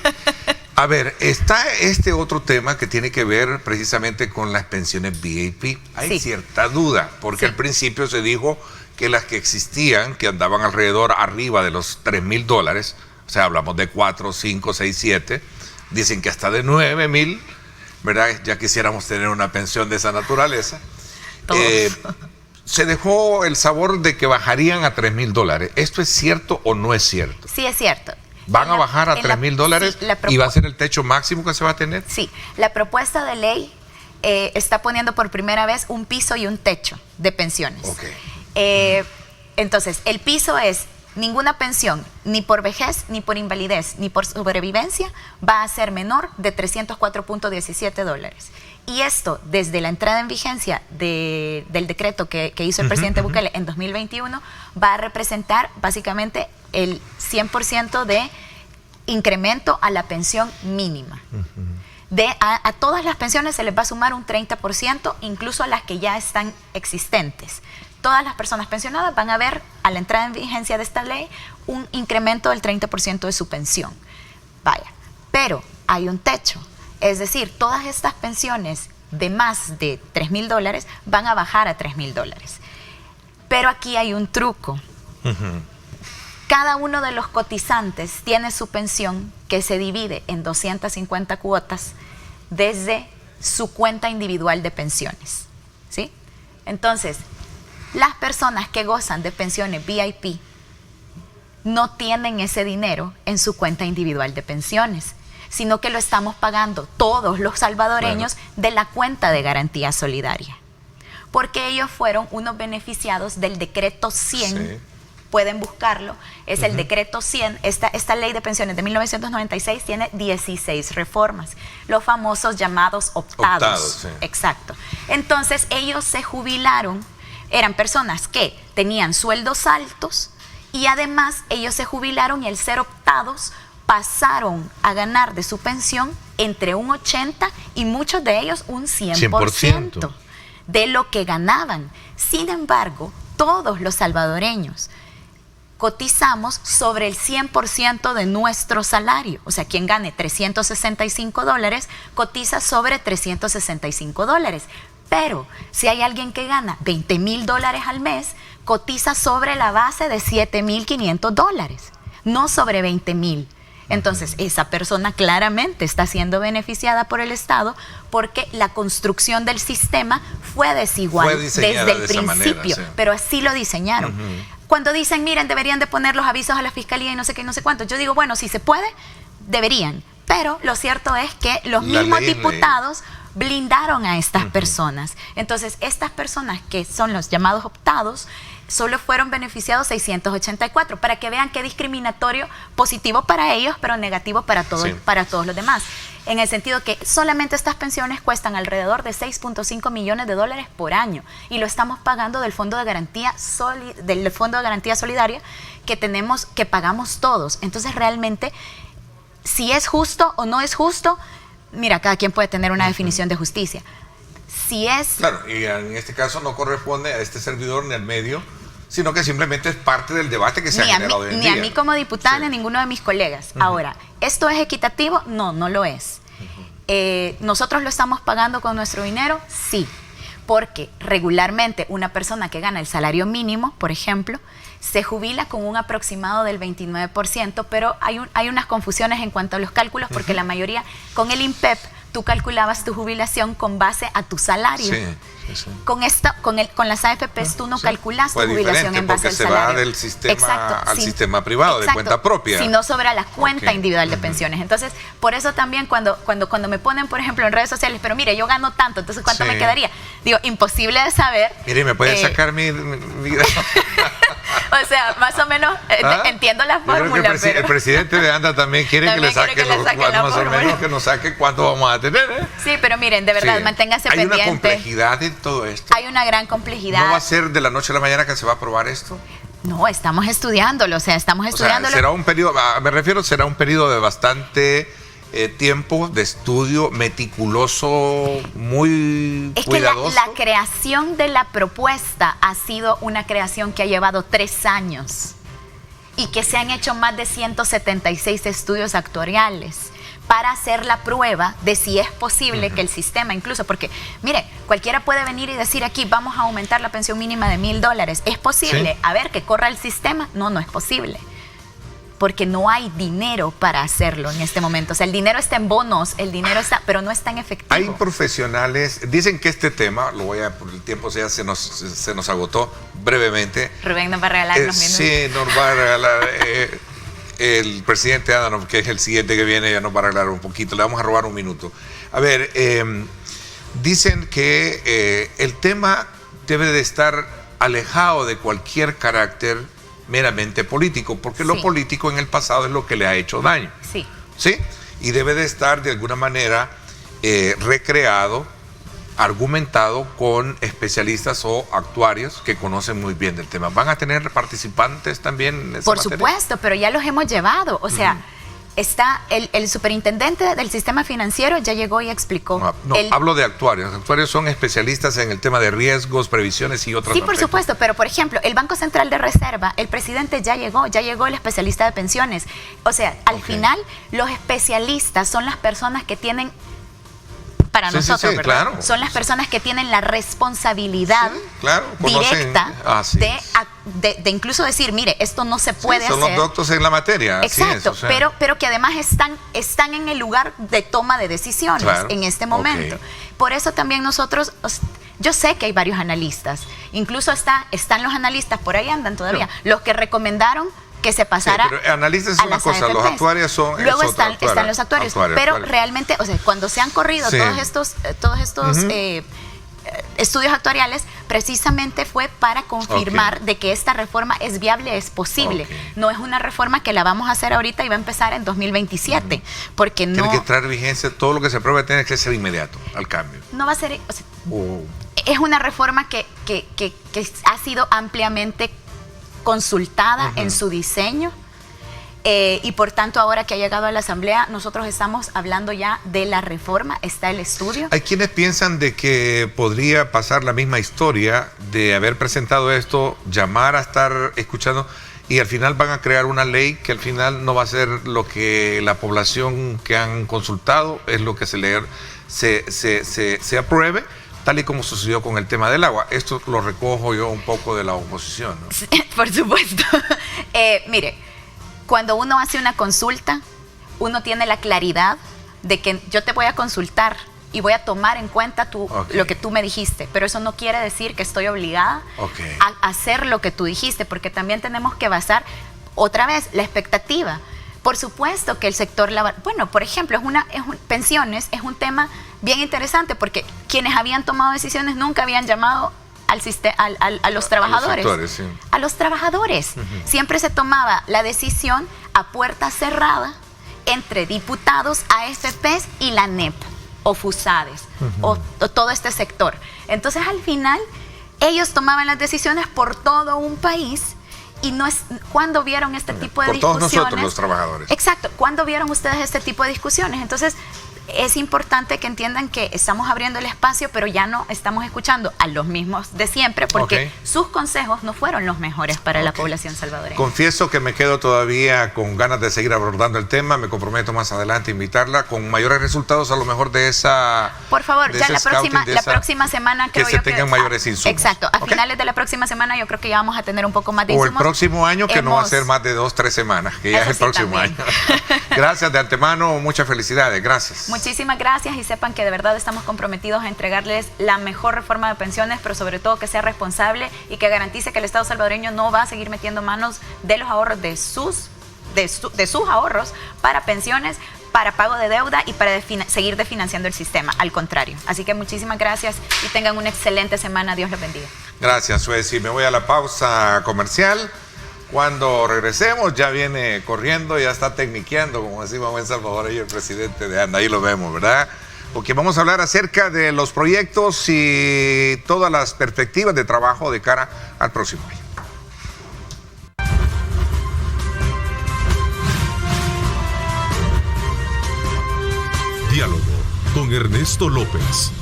A ver, está este otro tema que tiene que ver precisamente con las pensiones VIP. Hay cierta duda, porque al principio se dijo que las que existían, que andaban arriba de los $3,000, o sea, hablamos de 4, 5, 6, 7, dicen que hasta de 9,000, ¿verdad? Ya quisiéramos tener una pensión de esa naturaleza. Se dejó el sabor de que bajarían a $3,000. ¿Esto es cierto o no es cierto? Sí, es cierto. ¿Van a bajar a $3,000 y va a ser el techo máximo que se va a tener? Sí, la propuesta de ley está poniendo por primera vez un piso y un techo de pensiones. Entonces, el piso es: ninguna pensión, ni por vejez, ni por invalidez, ni por sobrevivencia, va a ser menor de $304.17. Y esto, desde la entrada en vigencia del decreto que hizo el presidente Bukele en 2021, va a representar básicamente el 100% de incremento a la pensión mínima. A todas las pensiones se les va a sumar un 30%, incluso a las que ya están existentes. Todas las personas pensionadas van a ver, a la entrada en vigencia de esta ley, un incremento del 30% de su pensión. Vaya, pero hay un techo. Es decir, todas estas pensiones de más de $3,000 van a bajar a $3,000. Pero aquí hay un truco. Cada uno de los cotizantes tiene su pensión, que se divide en 250 cuotas desde su cuenta individual de pensiones, ¿sí? Entonces, las personas que gozan de pensiones VIP no tienen ese dinero en su cuenta individual de pensiones, sino que lo estamos pagando todos los salvadoreños de la cuenta de garantía solidaria. Porque ellos fueron unos beneficiados del decreto 100, pueden buscarlo, es el decreto 100, esta ley de pensiones de 1996 tiene 16 reformas, los famosos llamados optados. Exacto. Entonces ellos se jubilaron, eran personas que tenían sueldos altos y además ellos se jubilaron, y al ser optados pasaron a ganar de su pensión entre un 80% y muchos de ellos un 100% de lo que ganaban. Sin embargo, todos los salvadoreños cotizamos sobre el 100% de nuestro salario. O sea, quien gane $365 cotiza sobre $365. Pero si hay alguien que gana $20,000 al mes, cotiza sobre la base de $7,500, no sobre $20,000. Entonces, esa persona claramente está siendo beneficiada por el Estado, porque la construcción del sistema fue desigual desde el principio, pero así lo diseñaron. cuando dicen, miren, deberían de poner los avisos a la fiscalía y no sé qué, no sé cuánto, yo digo, bueno, si se puede, deberían. Pero lo cierto es que los mismos diputados blindaron a estas personas. Entonces, estas personas que son los llamados optados, solo fueron beneficiados 684, para que vean qué discriminatorio, positivo para ellos, pero negativo para todos, para todos los demás. En el sentido que solamente estas pensiones cuestan alrededor de 6.5 millones de dólares por año, y lo estamos pagando del Fondo de Garantía Solidaria que pagamos todos. Entonces, realmente, si es justo o no es justo, mira, cada quien puede tener una definición de justicia. Si es... Claro, y en este caso no corresponde a este servidor ni al medio, sino que simplemente es parte del debate que se ha generado hoy en día. Ni a mí como diputada, ni a ninguno de mis colegas. Ahora, ¿esto es equitativo? No, no lo es. ¿Nosotros lo estamos pagando con nuestro dinero? Sí. Porque regularmente una persona que gana el salario mínimo, por ejemplo, se jubila con un aproximado del 29%, pero hay unas confusiones en cuanto a los cálculos, porque la mayoría, con el INPEP, tú calculabas tu jubilación con base a tu salario. Con las AFPs tú no calculas tu jubilación en base al salario. Porque se va del sistema al sistema privado, de cuenta propia. Si no sobra la cuenta individual de pensiones. Entonces, por eso también cuando me ponen, por ejemplo, en redes sociales, pero mire, yo gano tanto, entonces ¿cuánto me quedaría? Digo, imposible de saber. Mire, ¿me puede sacar mi... O sea, más o menos entiendo la fórmula. Pero el presidente de ANDA también quiere que le saque más o menos que nos saque cuánto vamos a tener. Sí, pero miren, de verdad, manténgase pendiente. Hay una complejidad en todo esto. Hay una gran complejidad. ¿No va a ser de la noche a la mañana que se va a aprobar esto? No, estamos estudiándolo, será un periodo, será un periodo de bastante tiempo de estudio meticuloso, muy cuidadoso. Es que la creación de la propuesta ha sido una creación que ha llevado 3 años y que se han hecho más de 176 estudios actuariales para hacer la prueba de si es posible que el sistema, incluso porque, mire, cualquiera puede venir y decir aquí, vamos a aumentar la pensión mínima de $1,000. ¿Es posible? Sí. A ver, que corra el sistema. No, no es posible. Porque no hay dinero para hacerlo en este momento. O sea, el dinero está en bonos, el dinero está, pero no es tan efectivo. Hay profesionales, dicen que este tema, por el tiempo ya se nos agotó brevemente. Rubén nos va a regalar unos minutos. Sí, nos va a regalar... el presidente Adhanom, que es el siguiente que viene, ya nos va a arreglar un poquito. Le vamos a robar un minuto. A ver, dicen que el tema debe de estar alejado de cualquier carácter meramente político, porque lo político en el pasado es lo que le ha hecho daño. Sí. ¿Sí? Y debe de estar de alguna manera recreado, argumentado con especialistas o actuarios que conocen muy bien del tema. ¿Van a tener participantes también en esa Por materia? supuesto, pero ya los hemos llevado. O sea, está el superintendente del sistema financiero ya llegó y explicó. Hablo de actuarios. Los actuarios son especialistas en el tema de riesgos, previsiones y otras. Sí, por supuesto, pero por ejemplo, el Banco Central de Reserva, el presidente ya llegó el especialista de pensiones. O sea, al final, los especialistas son las personas que tienen... Para nosotros, ¿verdad? Claro. Son las personas que tienen la responsabilidad directa de incluso decir, mire, esto no se puede hacer. Son los doctos en la materia. Exacto, pero que además están en el lugar de toma de decisiones en este momento. Por eso también nosotros, yo sé que hay varios analistas, incluso están los analistas, por ahí andan todavía, los que recomendaron que se pasara. Pero analistas es una cosa, los actuarios son. Luego están los actuarios. Pero realmente, o sea, cuando se han corrido todos estos estudios actuariales, precisamente fue para confirmar de que esta reforma es viable, es posible. No es una reforma que la vamos a hacer ahorita y va a empezar en 2027. Porque no. Tiene que traer vigencia, todo lo que se apruebe tiene que ser inmediato al cambio. No va a ser. O sea, es una reforma que ha sido ampliamente consultada en su diseño y por tanto ahora que ha llegado a la Asamblea nosotros estamos hablando ya de la reforma, está el estudio. Hay quienes piensan de que podría pasar la misma historia de haber presentado esto, llamar a estar escuchando y al final van a crear una ley que al final no va a ser lo que la población que han consultado es lo que se apruebe, tal y como sucedió con el tema del agua. Esto lo recojo yo un poco de la oposición, ¿no? Sí, por supuesto. Mire, cuando uno hace una consulta, uno tiene la claridad de que yo te voy a consultar y voy a tomar en cuenta lo que tú me dijiste, pero eso no quiere decir que estoy obligada a hacer lo que tú dijiste, porque también tenemos que basar otra vez la expectativa. Por supuesto que el sector laboral, bueno, por ejemplo, pensiones es un tema bien interesante, porque quienes habían tomado decisiones nunca habían llamado a los trabajadores. A los trabajadores. Siempre se tomaba la decisión a puerta cerrada entre diputados, AFPs y la NEP, o FUSADES, o todo este sector. Entonces, al final, ellos tomaban las decisiones por todo un país. Y no es cuando vieron este tipo de discusiones. Por todos nosotros, los trabajadores. Exacto. ¿Cuándo vieron ustedes este tipo de discusiones? Entonces, es importante que entiendan que estamos abriendo el espacio, pero ya no estamos escuchando a los mismos de siempre, porque sus consejos no fueron los mejores para la población salvadoreña. Confieso que me quedo todavía con ganas de seguir abordando el tema. Me comprometo más adelante a invitarla con mayores resultados, a lo mejor de esa... Por favor, ya la próxima semana creo que se tengan mayores insumos. Exacto. A finales de la próxima semana yo creo que ya vamos a tener un poco más de insumos. O el próximo año, que no va a ser más de 2-3 semanas, que ya es el próximo año. Gracias de antemano, muchas felicidades. Gracias. Muchísimas gracias, y sepan que de verdad estamos comprometidos a entregarles la mejor reforma de pensiones, pero sobre todo que sea responsable y que garantice que el Estado salvadoreño no va a seguir metiendo manos de los ahorros de sus ahorros para pensiones, para pago de deuda y para seguir desfinanciando el sistema. Al contrario. Así que muchísimas gracias y tengan una excelente semana. Dios los bendiga. Gracias, Sueci. Me voy a la pausa comercial. Cuando regresemos, ya viene corriendo, ya está tecniqueando, como decimos en Salvador, ahí el presidente de ANDA, ahí lo vemos, ¿verdad? Porque vamos a hablar acerca de los proyectos y todas las perspectivas de trabajo de cara al próximo año. Diálogo con Ernesto López.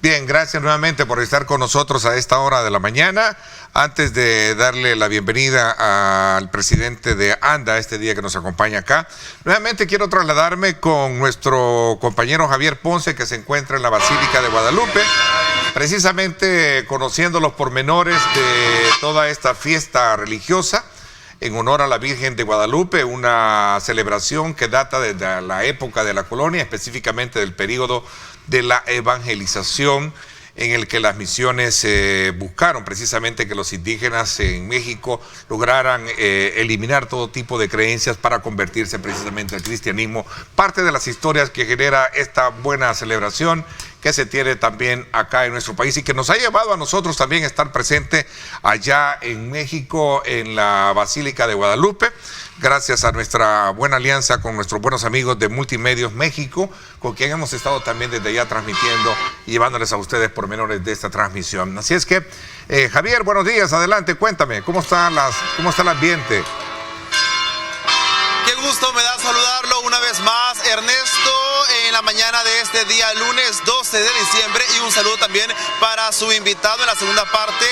Bien, gracias nuevamente por estar con nosotros a esta hora de la mañana. Antes de darle la bienvenida al presidente de ANDA este día que nos acompaña acá, nuevamente quiero trasladarme con nuestro compañero Javier Ponce, que se encuentra en la Basílica de Guadalupe, precisamente conociendo los pormenores de toda esta fiesta religiosa en honor a la Virgen de Guadalupe, una celebración que data desde la época de la colonia, específicamente del periodo de la evangelización, en el que las misiones buscaron precisamente que los indígenas en México lograran eliminar todo tipo de creencias para convertirse precisamente al cristianismo. Parte de las historias que genera esta buena celebración que se tiene también acá en nuestro país y que nos ha llevado a nosotros también a estar presente allá en México, en la Basílica de Guadalupe, gracias a nuestra buena alianza con nuestros buenos amigos de Multimedios México, con quien hemos estado también desde allá transmitiendo y llevándoles a ustedes pormenores de esta transmisión. Así es que, Javier, buenos días, adelante, cuéntame, ¿cómo está el ambiente? Qué gusto me da saludarlo una vez más, Ernesto, en la mañana de este día, lunes 12 de diciembre, y un saludo también para su invitado en la segunda parte,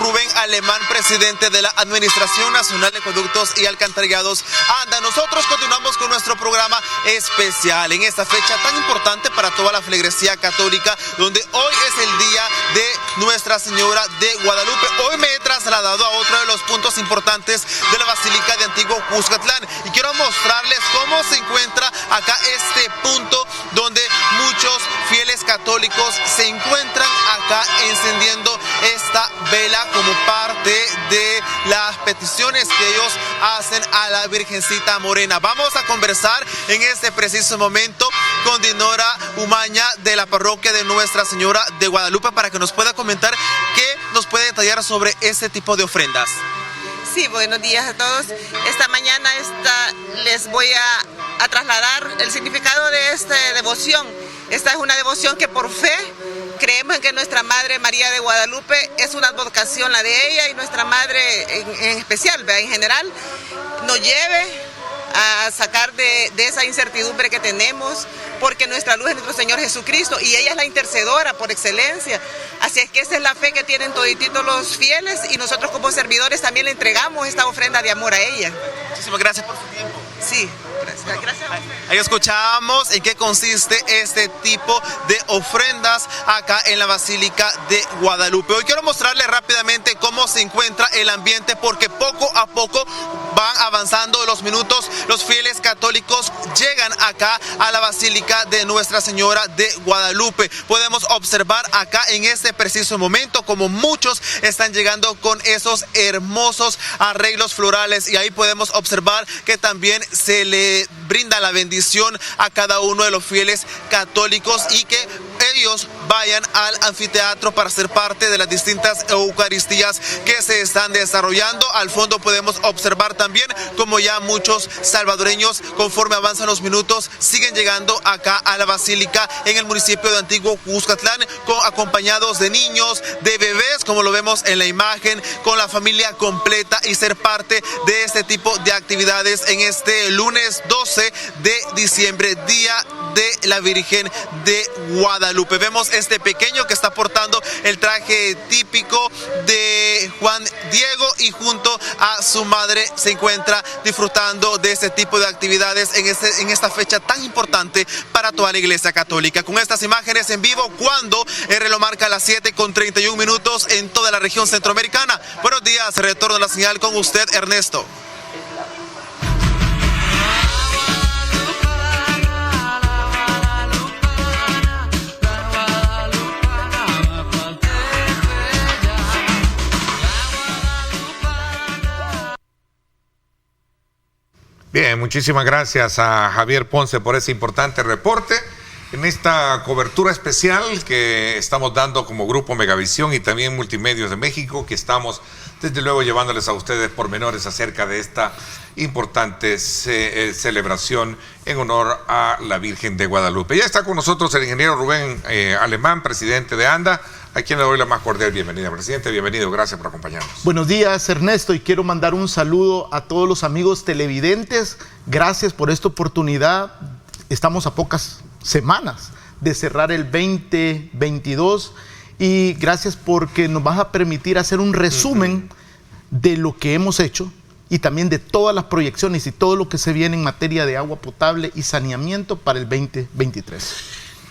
Rubén Alemán, presidente de la Administración Nacional de Acueductos y Alcantarillados, ANDA. Nosotros continuamos con nuestro programa especial en esta fecha tan importante para toda la feligresía católica, donde hoy es el día de Nuestra Señora de Guadalupe. Hoy me he trasladado a otro de los puntos importantes de la Basílica de Antiguo Cuscatlán y quiero mostrarles cómo se encuentra acá este punto donde muchos fieles católicos se encuentran acá encendiendo esta vela como parte de las peticiones que ellos hacen a la Virgencita Morena. Vamos a conversar en este preciso momento con Dinora Umaña de la parroquia de Nuestra Señora de Guadalupe para que nos pueda comentar qué nos puede detallar sobre este tipo de ofrendas. Sí, buenos días a todos. Esta mañana les voy a trasladar el significado de esta devoción. Esta es una devoción que por fe creemos en que nuestra Madre María de Guadalupe es una advocación, la de ella y nuestra Madre en especial, en general, nos lleve a sacar de esa incertidumbre que tenemos, porque nuestra luz es nuestro Señor Jesucristo y ella es la intercedora por excelencia. Así es que esa es la fe que tienen todititos los fieles y nosotros como servidores también le entregamos esta ofrenda de amor a ella. Muchísimas gracias por su tiempo. Sí, gracias. Ahí escuchábamos en qué consiste este tipo de ofrendas acá en la Basílica de Guadalupe. Hoy quiero mostrarles rápidamente cómo se encuentra el ambiente, porque poco a poco van avanzando los minutos. Los fieles católicos llegan acá a la Basílica de Nuestra Señora de Guadalupe. Podemos observar acá en este preciso momento como muchos están llegando con esos hermosos arreglos florales, y ahí podemos observar que también se le brinda la bendición a cada uno de los fieles católicos y que ellos vayan al anfiteatro para ser parte de las distintas eucaristías que se están desarrollando. Al fondo podemos observar también como ya muchos salvadoreños, conforme avanzan los minutos, siguen llegando acá a la Basílica en el municipio de Antiguo Cuscatlán, acompañados de niños, de bebés, como lo vemos en la imagen, con la familia completa, y ser parte de este tipo de actividades en este lunes 12 de diciembre, Día de la Virgen de Guadalupe. Vemos este pequeño que está portando el traje típico de Juan Diego, y junto a su madre se encuentra disfrutando de este tipo de actividades en esta fecha tan importante para toda la Iglesia Católica. Con estas imágenes en vivo, cuando el reloj marca las 7:31 en toda la región centroamericana. Buenos días, retorno a la señal con usted, Ernesto. Bien, muchísimas gracias a Javier Ponce por ese importante reporte en esta cobertura especial que estamos dando como Grupo Megavisión y también Multimedios de México, que estamos desde luego llevándoles a ustedes pormenores acerca de esta importante celebración en honor a la Virgen de Guadalupe. Ya está con nosotros el ingeniero Rubén Alemán, presidente de ANDA, a quien le doy la más cordial bienvenida. Presidente, bienvenido, gracias por acompañarnos. Buenos días, Ernesto, y quiero mandar un saludo a todos los amigos televidentes. Gracias por esta oportunidad. Estamos a pocas semanas de cerrar el 2022 y gracias porque nos vas a permitir hacer un resumen de lo que hemos hecho y también de todas las proyecciones y todo lo que se viene en materia de agua potable y saneamiento para el 2023.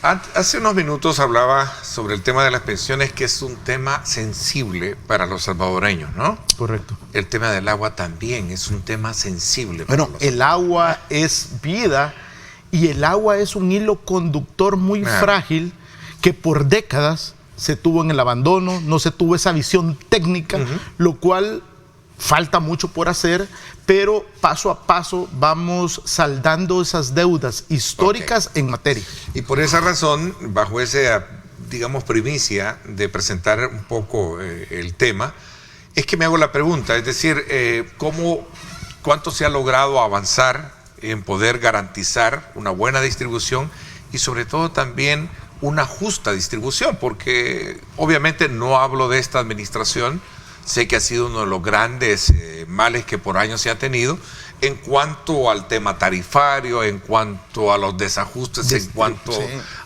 Hace unos minutos hablaba sobre el tema de las pensiones, que es un tema sensible para los salvadoreños, ¿no? Correcto. El tema del agua también es un tema sensible. Bueno, el agua es vida y el agua es un hilo conductor muy frágil que por décadas se tuvo en el abandono, no se tuvo esa visión técnica, lo cual falta mucho por hacer, pero paso a paso vamos saldando esas deudas históricas en materia. Y por esa razón, bajo esa, digamos, primicia de presentar un poco el tema, es que me hago la pregunta, es decir, ¿cuánto se ha logrado avanzar en poder garantizar una buena distribución y sobre todo también una justa distribución? Porque obviamente no hablo de esta administración. Sé que ha sido uno de los grandes males que por años se ha tenido en cuanto al tema tarifario, en cuanto a los desajustes, en cuanto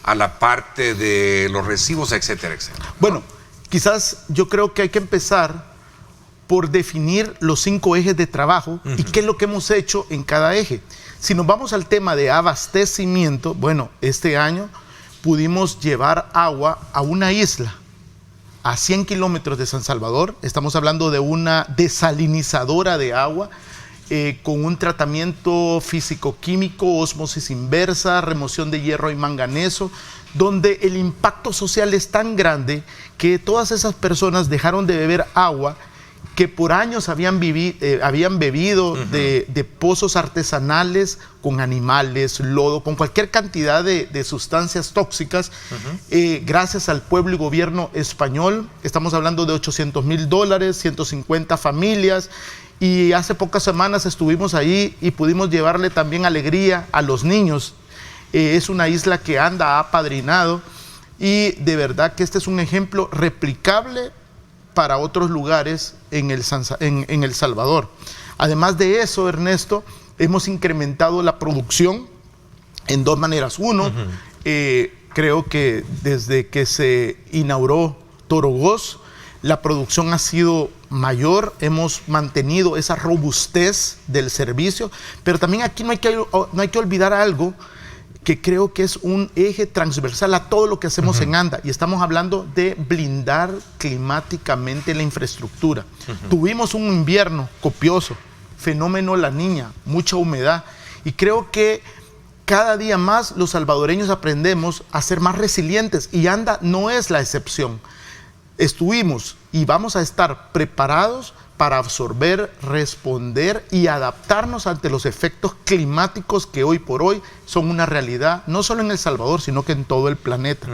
a la parte de los recibos, etcétera, etcétera. Bueno, quizás yo creo que hay que empezar por definir los 5 ejes de trabajo y qué es lo que hemos hecho en cada eje. Si nos vamos al tema de abastecimiento, bueno, este año pudimos llevar agua a una isla a 100 kilómetros de San Salvador. Estamos hablando de una desalinizadora de agua con un tratamiento físico-químico, ósmosis inversa, remoción de hierro y manganeso, donde el impacto social es tan grande que todas esas personas dejaron de beber agua que por años habían bebido de pozos artesanales con animales, lodo, con cualquier cantidad de sustancias tóxicas. Gracias al pueblo y gobierno español, estamos hablando de $800,000, 150 familias, y hace pocas semanas estuvimos ahí y pudimos llevarle también alegría a los niños. Es una isla que ANDA ha apadrinado y de verdad que este es un ejemplo replicable para otros lugares en El Salvador. Además de eso, Ernesto, hemos incrementado la producción en 2 maneras. Uno, creo que desde que se inauguró Torogós, la producción ha sido mayor, hemos mantenido esa robustez del servicio, pero también aquí no hay que olvidar algo que creo que es un eje transversal a todo lo que hacemos en ANDA, y estamos hablando de blindar climáticamente la infraestructura. Tuvimos un invierno copioso, fenómeno La Niña, mucha humedad, y creo que cada día más los salvadoreños aprendemos a ser más resilientes, y ANDA no es la excepción. Estuvimos y vamos a estar preparados para absorber, responder y adaptarnos ante los efectos climáticos que hoy por hoy son una realidad, no solo en El Salvador, sino que en todo el planeta.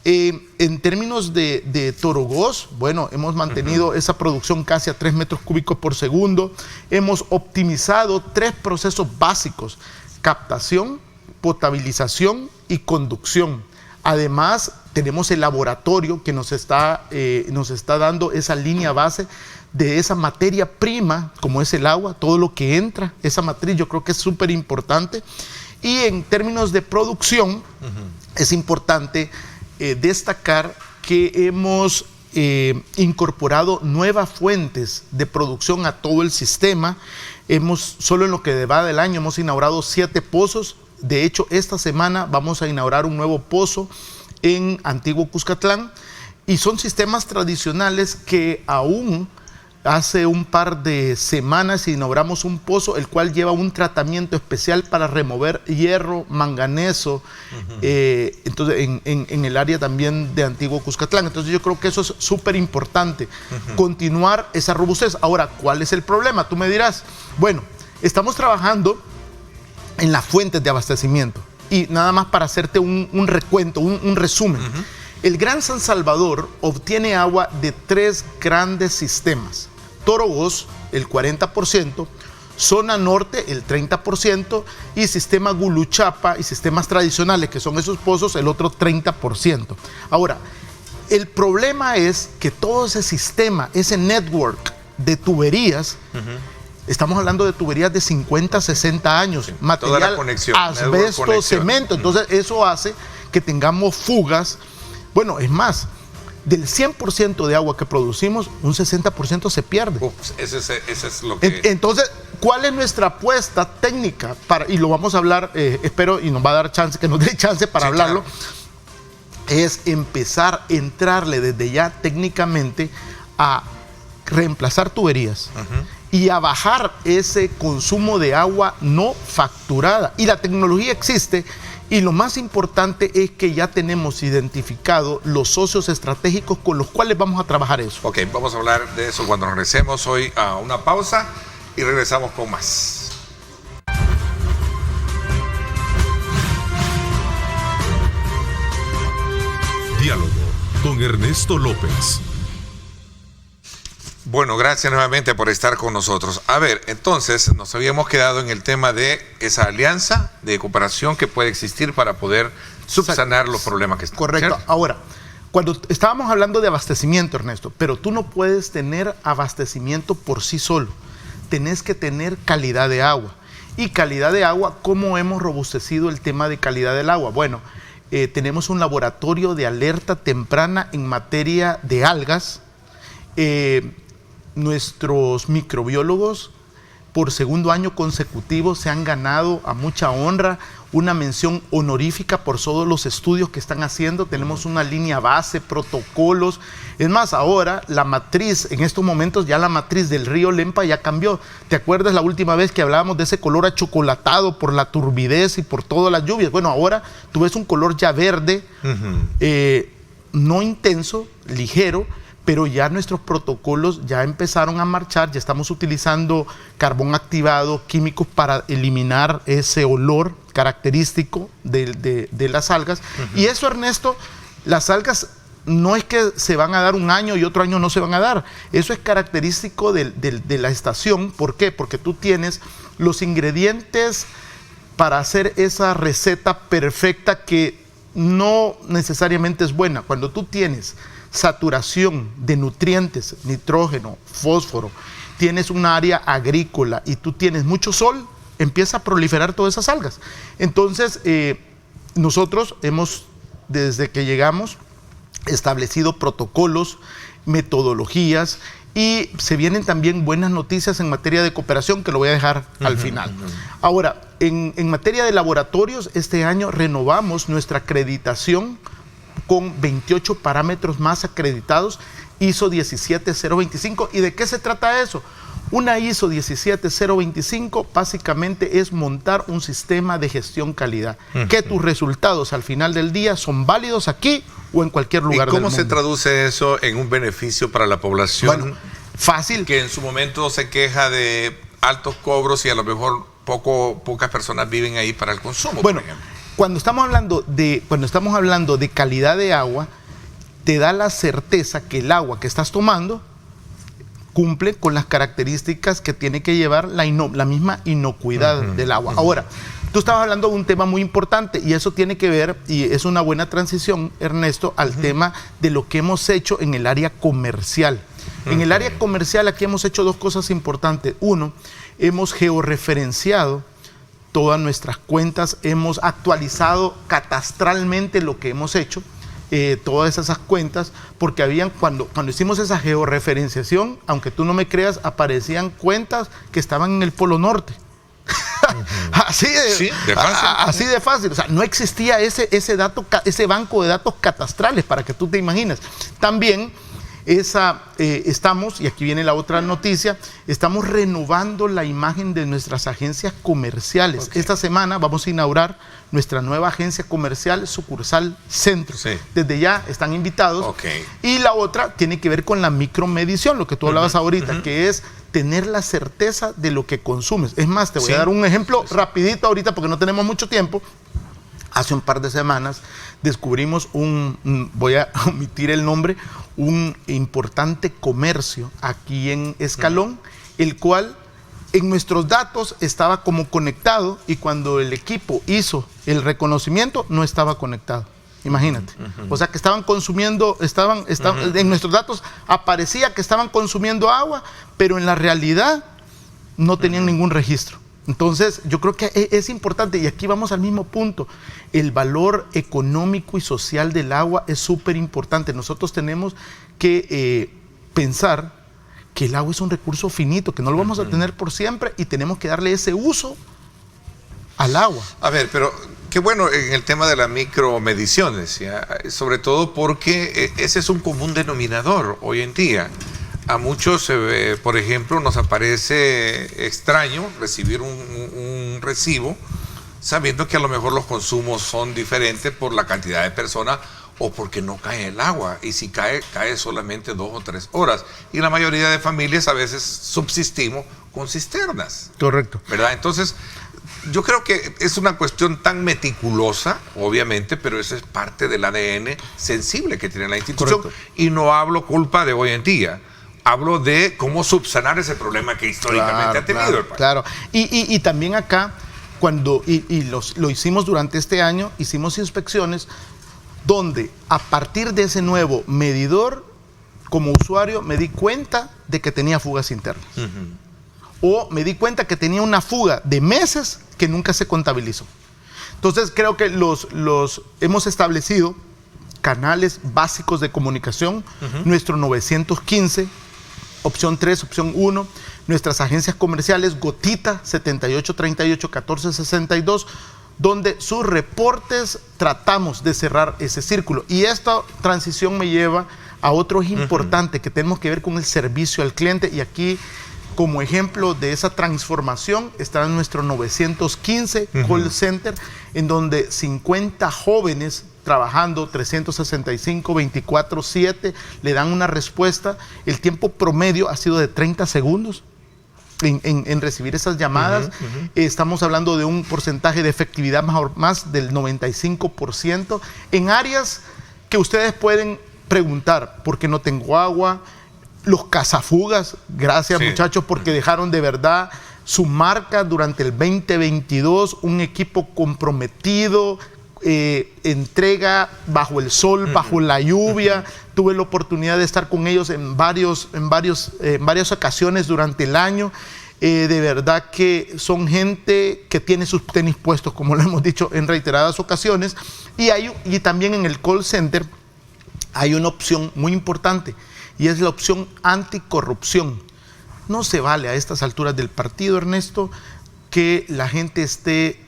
En términos de Torogós, bueno, hemos mantenido esa producción casi a 3 metros cúbicos por segundo. Hemos optimizado 3 procesos básicos: captación, potabilización y conducción. Además, tenemos el laboratorio que nos está dando esa línea base de esa materia prima, como es el agua, todo lo que entra, esa matriz yo creo que es súper importante. Y en términos de producción, es importante destacar que hemos incorporado nuevas fuentes de producción a todo el sistema. Solo en lo que va del año, hemos inaugurado 7 pozos. De hecho, esta semana vamos a inaugurar un nuevo pozo en Antiguo Cuscatlán, y son sistemas tradicionales que aún hace un par de semanas inauguramos un pozo, el cual lleva un tratamiento especial para remover hierro, manganeso, entonces en el área también de Antiguo Cuscatlán. Entonces yo creo que eso es súper importante, continuar esa robustez. Ahora, ¿cuál es el problema? Tú me dirás, bueno, estamos trabajando en las fuentes de abastecimiento. Y nada más para hacerte un recuento, un resumen. El Gran San Salvador obtiene agua de 3 grandes sistemas. Torogós, el 40%, Zona Norte, el 30%, y Sistema Guluchapa y sistemas tradicionales, que son esos pozos, el otro 30%. Ahora, el problema es que todo ese sistema, ese network de tuberías, estamos hablando de tuberías de 50, 60 años, sí, material, asbesto, cemento. Entonces eso hace que tengamos fugas. Bueno, es más, del 100% de agua que producimos, un 60% se pierde. Ese es lo que... Entonces, ¿cuál es nuestra apuesta técnica? Y lo vamos a hablar, espero, y nos va a dar chance, que nos dé chance para hablarlo. Claro. Es empezar a entrarle desde ya técnicamente a reemplazar tuberías. Y a bajar ese consumo de agua no facturada. Y la tecnología existe, y lo más importante es que ya tenemos identificado los socios estratégicos con los cuales vamos a trabajar eso. Ok, vamos a hablar de eso cuando regresemos hoy a una pausa y regresamos con más. Diálogo con Ernesto López. Bueno, gracias nuevamente por estar con nosotros. A ver, entonces nos habíamos quedado en el tema de esa alianza de cooperación que puede existir para poder subsanar los problemas que están. Correcto. ¿Cierto? Ahora, cuando estábamos hablando de abastecimiento, Ernesto, pero tú no puedes tener abastecimiento por sí solo. Tenés que tener calidad de agua. Y calidad de agua, ¿cómo hemos robustecido el tema de calidad del agua? Bueno, tenemos un laboratorio de alerta temprana en materia de algas. Nuestros microbiólogos por segundo año consecutivo se han ganado a mucha honra una mención honorífica por todos los estudios que están haciendo. Tenemos una línea base, protocolos. Es más, ahora la matriz, en estos momentos ya la matriz del río Lempa ya cambió. ¿Te acuerdas la última vez que hablábamos de ese color achocolatado por la turbidez y por todas las lluvias? Bueno, ahora tú ves un color ya verde, no intenso, ligero, pero ya nuestros protocolos ya empezaron a marchar, ya estamos utilizando carbón activado, químicos para eliminar ese olor característico de las algas. Y eso, Ernesto, las algas no es que se van a dar un año y otro año no se van a dar. Eso es característico de la estación. ¿Por qué? Porque tú tienes los ingredientes para hacer esa receta perfecta que no necesariamente es buena. Cuando tú tienes saturación de nutrientes, nitrógeno, fósforo, tienes un área agrícola y tú tienes mucho sol, empieza a proliferar todas esas algas. Entonces, nosotros hemos, desde que llegamos, establecido protocolos, metodologías, y se vienen también buenas noticias en materia de cooperación, que lo voy a dejar al final. Ahora, en materia de laboratorios, este año renovamos nuestra acreditación con 28 parámetros más acreditados, ISO 17025. ¿Y de qué se trata eso? Una ISO 17025 básicamente es montar un sistema de gestión calidad, que tus resultados al final del día son válidos aquí o en cualquier lugar del mundo. ¿Y cómo se traduce eso en un beneficio para la población? Bueno, fácil. Que en su momento se queja de altos cobros y a lo mejor pocas personas viven ahí para el consumo. Bueno, cuando estamos hablando de calidad de agua, te da la certeza que el agua que estás tomando cumple con las características que tiene que llevar la misma inocuidad del agua. Ahora, tú estabas hablando de un tema muy importante y eso tiene que ver, y es una buena transición, Ernesto, al tema de lo que hemos hecho en el área comercial. En el área comercial aquí hemos hecho dos cosas importantes. Uno, hemos georreferenciado todas nuestras cuentas, hemos actualizado catastralmente lo que hemos hecho, todas esas cuentas, porque cuando hicimos esa georreferenciación, aunque tú no me creas, aparecían cuentas que estaban en el Polo Norte. Así de fácil. O sea, no existía ese banco de datos catastrales, para que tú te imagines. También estamos, y aquí viene la otra noticia, estamos renovando la imagen de nuestras agencias comerciales. Esta semana vamos a inaugurar nuestra nueva agencia comercial sucursal Centro. Desde ya están invitados. Y la otra tiene que ver con la micromedición, lo que tú hablabas ahorita, que es tener la certeza de lo que consumes. Es más, te voy a dar un ejemplo rapidito ahorita porque no tenemos mucho tiempo. Hace un par de semanas descubrimos voy a omitir el nombre, un importante comercio aquí en Escalón, el cual en nuestros datos estaba como conectado y cuando el equipo hizo el reconocimiento no estaba conectado. Imagínate. O sea que estaban consumiendo, en nuestros datos aparecía que estaban consumiendo agua, pero en la realidad no tenían ningún registro. Entonces, yo creo que es importante, y aquí vamos al mismo punto, el valor económico y social del agua es súper importante. Nosotros tenemos que pensar que el agua es un recurso finito, que no lo vamos a tener por siempre y tenemos que darle ese uso al agua. A ver, pero qué bueno en el tema de las micromediciones, ¿ya? Sobre todo porque ese es un común denominador hoy en día. A muchos, por ejemplo, nos aparece extraño recibir un recibo sabiendo que a lo mejor los consumos son diferentes por la cantidad de personas o porque no cae el agua. Y si cae solamente 2 o 3 horas. Y la mayoría de familias a veces subsistimos con cisternas. Correcto. ¿Verdad? Entonces, yo creo que es una cuestión tan meticulosa, obviamente, pero eso es parte del ADN sensible que tiene la institución. Correcto. Y no hablo culpa de hoy en día. Hablo de cómo subsanar ese problema que históricamente ha tenido el país. Claro, y también acá, lo hicimos durante este año, hicimos inspecciones donde a partir de ese nuevo medidor, como usuario, me di cuenta de que tenía fugas internas. O me di cuenta que tenía una fuga de meses que nunca se contabilizó. Entonces creo que hemos establecido canales básicos de comunicación, nuestro 915, opción 3, opción 1, nuestras agencias comerciales, Gotita 7838-1462, donde sus reportes tratamos de cerrar ese círculo. Y esta transición me lleva a otro importante que tenemos que ver con el servicio al cliente. Y aquí, como ejemplo de esa transformación, está nuestro 915 call center, en donde 50 jóvenes trabajando 365, 24/7, le dan una respuesta. El tiempo promedio ha sido de 30 segundos en recibir esas llamadas. Estamos hablando de un porcentaje de efectividad más del 95% en áreas que ustedes pueden preguntar: ¿por qué no tengo agua? Los cazafugas, gracias muchachos, porque dejaron de verdad su marca durante el 2022, un equipo comprometido, entrega bajo el sol, bajo la lluvia. Tuve la oportunidad de estar con ellos en varias ocasiones durante el año. De verdad que son gente que tiene sus tenis puestos, como lo hemos dicho en reiteradas ocasiones. Y también en el call center hay una opción muy importante, y es la opción anticorrupción. No se vale a estas alturas del partido, Ernesto, que la gente esté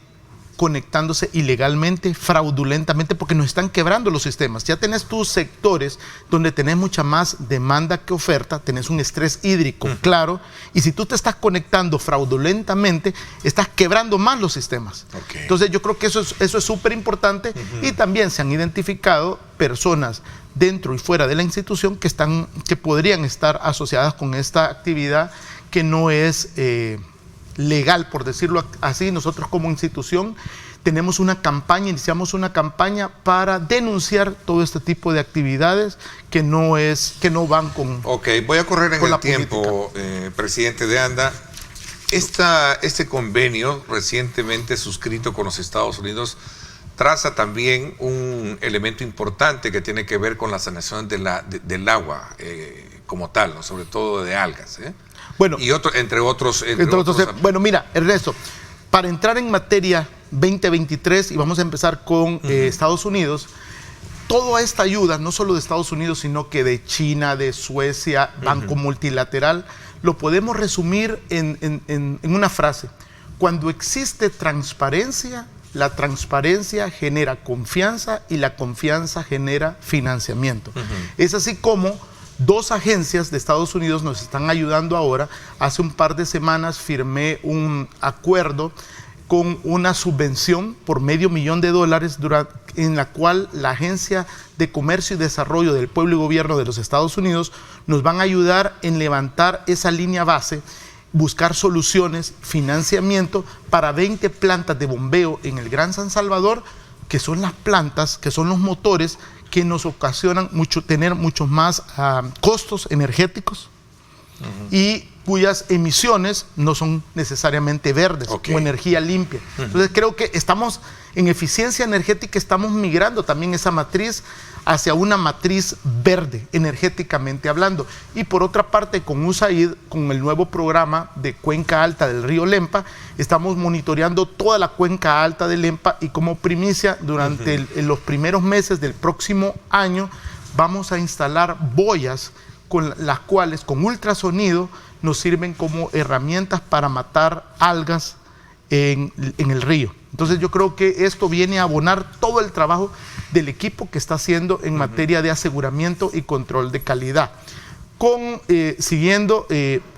conectándose ilegalmente, fraudulentamente, porque nos están quebrando los sistemas. Ya tenés tus sectores donde tenés mucha más demanda que oferta, tenés un estrés hídrico, claro, y si tú te estás conectando fraudulentamente, estás quebrando más los sistemas. Entonces yo creo que eso es súper importante, y también se han identificado personas dentro y fuera de la institución que podrían estar asociadas con esta actividad que no es legal, por decirlo así. Nosotros como institución tenemos una campaña, iniciamos una campaña para denunciar todo este tipo de actividades que no van con... Ok, voy a correr en el tiempo, presidente de ANDA. Este convenio recientemente suscrito con los Estados Unidos traza también un elemento importante que tiene que ver con la sanación del agua como tal, ¿no? Sobre todo de algas, Bueno, y entre otros. Bueno, mira, Ernesto, para entrar en materia 2023, y vamos a empezar con Estados Unidos, toda esta ayuda, no solo de Estados Unidos, sino que de China, de Suecia, Banco Multilateral, lo podemos resumir en una frase. Cuando existe transparencia, la transparencia genera confianza y la confianza genera financiamiento. Es así como dos agencias de Estados Unidos nos están ayudando ahora. Hace un par de semanas firmé un acuerdo con una subvención por $500,000 en la cual la Agencia de Comercio y Desarrollo del Pueblo y Gobierno de los Estados Unidos nos van a ayudar en levantar esa línea base, buscar soluciones, financiamiento para 20 plantas de bombeo en el Gran San Salvador, que son las plantas, que son los motores que nos ocasionan tener muchos más costos energéticos y cuyas emisiones no son necesariamente verdes o energía limpia. Entonces creo que estamos en eficiencia energética, estamos migrando también esa matriz hacia una matriz verde, energéticamente hablando. Y por otra parte, con USAID, con el nuevo programa de Cuenca Alta del río Lempa, estamos monitoreando toda la cuenca alta de Lempa, y como primicia, durante los primeros meses del próximo año, vamos a instalar boyas con las cuales, con ultrasonido, nos sirven como herramientas para matar algas en el río. Entonces yo creo que esto viene a abonar todo el trabajo del equipo que está haciendo en materia de aseguramiento y control de calidad. Siguiendo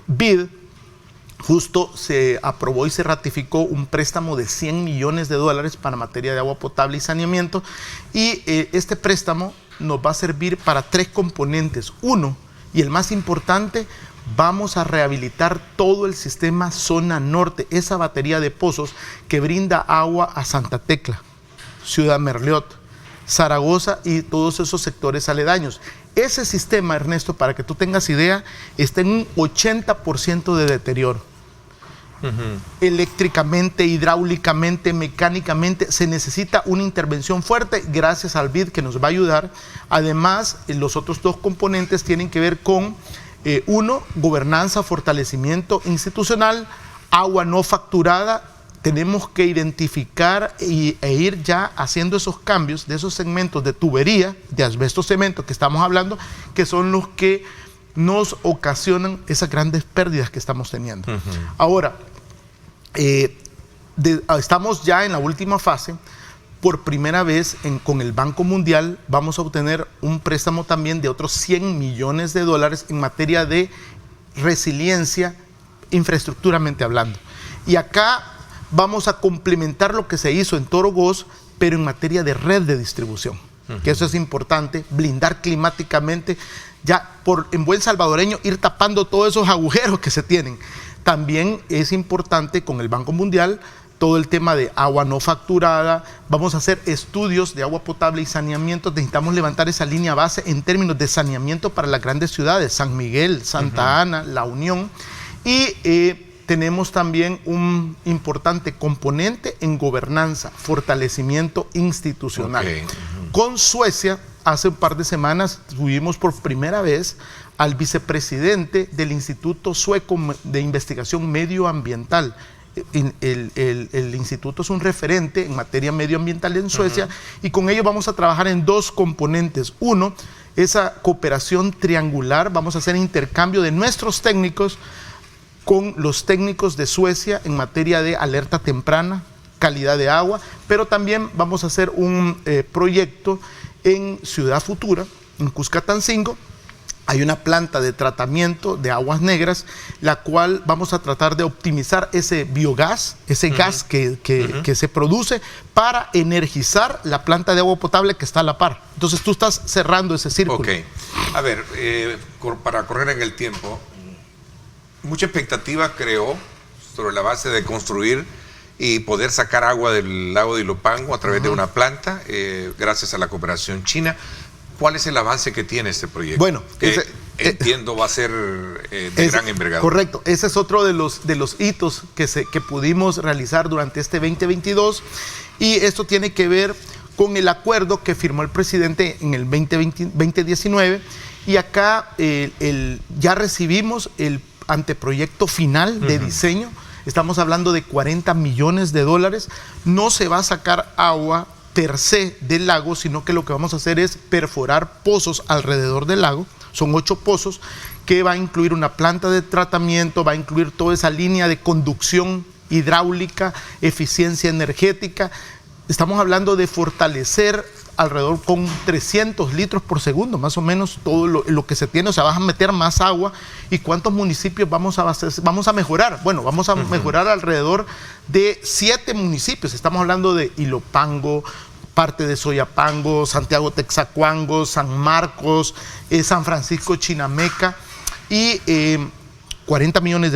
BID, justo se aprobó y se ratificó un préstamo de $100 millones para materia de agua potable y saneamiento, y este préstamo nos va a servir para 3 componentes. Uno, y el más importante, vamos a rehabilitar todo el sistema Zona Norte, esa batería de pozos que brinda agua a Santa Tecla, Ciudad Merliot, Zaragoza y todos esos sectores aledaños. Ese sistema, Ernesto, para que tú tengas idea, está en un 80% de deterioro. Eléctricamente, hidráulicamente, mecánicamente, se necesita una intervención fuerte gracias al BID que nos va a ayudar. Además, los otros 2 componentes tienen que ver con uno, gobernanza, fortalecimiento institucional, agua no facturada. Tenemos que identificar e ir ya haciendo esos cambios de esos segmentos de tubería, de asbesto cemento que estamos hablando, que son los que nos ocasionan esas grandes pérdidas que estamos teniendo. Ahora, estamos ya en la última fase. Por primera vez con el Banco Mundial vamos a obtener un préstamo también de otros $100 millones en materia de resiliencia, infraestructuramente hablando. Y acá vamos a complementar lo que se hizo en Toro Gos, pero en materia de red de distribución, que eso es importante, blindar climáticamente, ya en buen salvadoreño, ir tapando todos esos agujeros que se tienen. También es importante con el Banco Mundial todo el tema de agua no facturada. Vamos a hacer estudios de agua potable y saneamiento. Necesitamos levantar esa línea base en términos de saneamiento para las grandes ciudades, San Miguel, Santa Ana, La Unión. Y tenemos también un importante componente en gobernanza, fortalecimiento institucional. Con Suecia, hace un par de semanas, tuvimos por primera vez al vicepresidente del Instituto Sueco de Investigación Medioambiental. El instituto es un referente en materia medioambiental en Suecia, y con ello vamos a trabajar en 2 componentes. Uno, esa cooperación triangular. Vamos a hacer intercambio de nuestros técnicos con los técnicos de Suecia en materia de alerta temprana, calidad de agua, pero también vamos a hacer un proyecto en Ciudad Futura, en Cuscatancingo. Hay una planta de tratamiento de aguas negras, la cual vamos a tratar de optimizar ese biogás, ese gas que se produce para energizar la planta de agua potable que está a la par. Entonces tú estás cerrando ese círculo. Ok. A ver, para correr en el tiempo, mucha expectativa creó sobre la base de construir y poder sacar agua del lago de Ilopango a través de una planta, gracias a la cooperación china. ¿Cuál es el avance que tiene este proyecto? Bueno, entiendo va a ser de gran envergadura. Correcto, ese es otro de los hitos que pudimos realizar durante este 2022, y esto tiene que ver con el acuerdo que firmó el presidente en el 2019, y acá ya recibimos el anteproyecto final de diseño. Estamos hablando de $40 millones. No se va a sacar agua per se del lago, sino que lo que vamos a hacer es perforar pozos alrededor del lago. Son 8 pozos que va a incluir una planta de tratamiento, va a incluir toda esa línea de conducción hidráulica, eficiencia energética. Estamos hablando de fortalecer alrededor con 300 litros por segundo, más o menos todo lo que se tiene. O sea, vas a meter más agua. ¿Y cuántos municipios vamos a mejorar? Bueno, vamos a mejorar alrededor de 7 municipios. Estamos hablando de Ilopango, parte de Soyapango, Santiago Texacuango, San Marcos, San Francisco Chinameca, y $40 millones.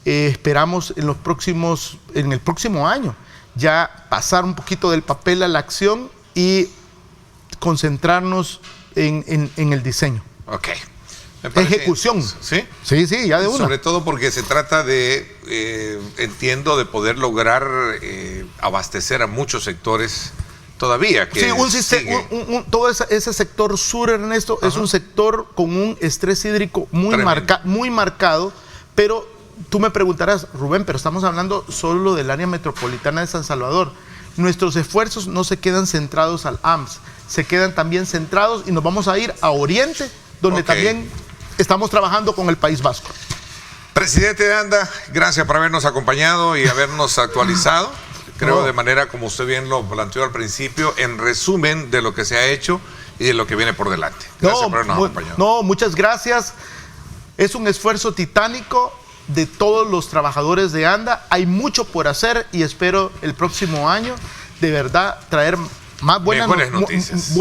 Esperamos en el próximo año ya pasar un poquito del papel a la acción y concentrarnos en el diseño. Ok. Ejecución. ¿Sí? Sí, ya de una. Sobre todo porque se trata de, entiendo, de poder lograr abastecer a muchos sectores todavía. Que sí, todo ese sector sur, Ernesto, es un sector con un estrés hídrico muy marcado, pero tú me preguntarás, Rubén, pero estamos hablando solo del área metropolitana de San Salvador. Nuestros esfuerzos no se quedan centrados al AMS, se quedan también centrados, y nos vamos a ir a Oriente, donde también estamos trabajando con el País Vasco. Presidente de ANDA, gracias por habernos acompañado y habernos actualizado. Creo de manera, como usted bien lo planteó al principio, en resumen de lo que se ha hecho y de lo que viene por delante. Gracias por habernos acompañado. No, muchas gracias. Es un esfuerzo titánico de todos los trabajadores de ANDA. Hay mucho por hacer y espero el próximo año de verdad traer más buenas noticias.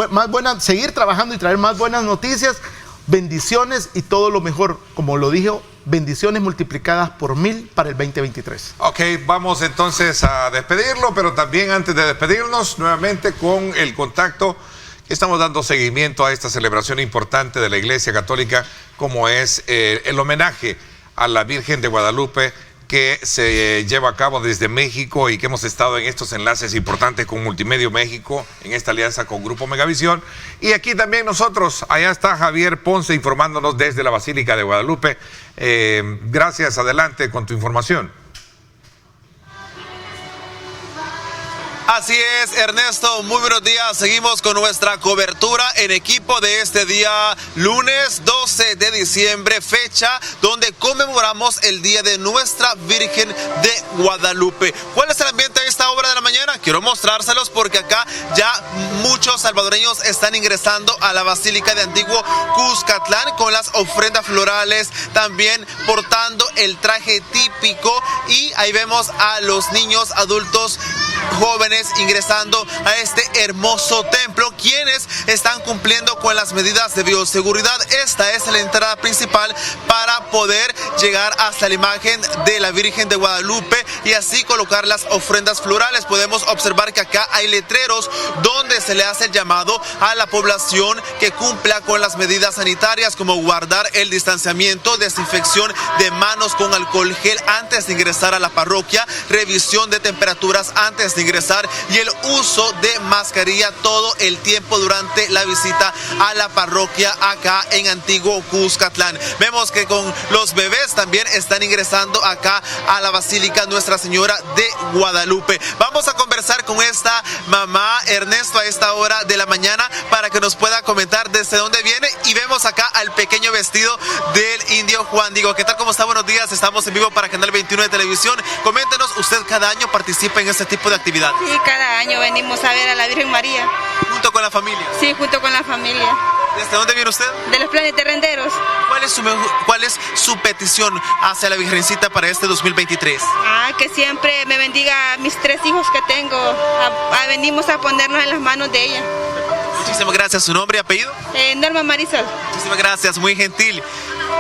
Seguir trabajando y traer más buenas noticias, bendiciones y todo lo mejor. Como lo dijo, bendiciones multiplicadas por 1000 para el 2023. Ok, vamos entonces a despedirlo, pero también antes de despedirnos, nuevamente con el contacto, estamos dando seguimiento a esta celebración importante de la Iglesia Católica, como es el homenaje a la Virgen de Guadalupe, que se lleva a cabo desde México y que hemos estado en estos enlaces importantes con Multimedio México, en esta alianza con Grupo Megavisión. Y aquí también nosotros, allá está Javier Ponce informándonos desde la Basílica de Guadalupe. Gracias, adelante con tu información. Así es, Ernesto, muy buenos días. Seguimos con nuestra cobertura en equipo de este día lunes 12 de diciembre, fecha donde conmemoramos el día de nuestra Virgen de Guadalupe. ¿Cuál es el ambiente a esta hora de la mañana? Quiero mostrárselos porque acá ya muchos salvadoreños están ingresando a la Basílica de Antiguo Cuscatlán con las ofrendas florales, también portando el traje típico, y ahí vemos a los niños, adultos, jóvenes ingresando a este hermoso templo, quienes están cumpliendo con las medidas de bioseguridad. Esta es la entrada principal para poder llegar hasta la imagen de la Virgen de Guadalupe y así colocar las ofrendas florales. Podemos observar que acá hay letreros donde se le hace el llamado a la población que cumpla con las medidas sanitarias, como guardar el distanciamiento, desinfección de manos con alcohol gel antes de ingresar a la parroquia, revisión de temperaturas antes de ingresar y el uso de mascarilla todo el tiempo durante la visita a la parroquia acá en Antiguo Cuscatlán. Vemos que con los bebés también están ingresando acá a la Basílica Nuestra Señora de Guadalupe. Vamos a conversar con esta mamá, Ernesto, a esta hora de la mañana para que nos pueda comentar desde dónde viene, y vemos acá al pequeño vestido del indio Juan Diego. ¿Qué tal? ¿Cómo está? Buenos días. Estamos en vivo para Canal 21 de Televisión. Coméntenos, ¿usted cada año participa en este tipo de actividad? Sí, cada año venimos a ver a la Virgen María. ¿Junto con la familia? Sí, junto con la familia. ¿Desde dónde viene usted? De los Planes Terrenderos. ¿Cuál es su petición hacia la Virgencita para este 2023? Que siempre me bendiga a mis 3 hijos que tengo. Venimos a ponernos en las manos de ella. Muchísimas gracias. ¿Su nombre y apellido? Norma Marisol. Muchísimas gracias, muy gentil.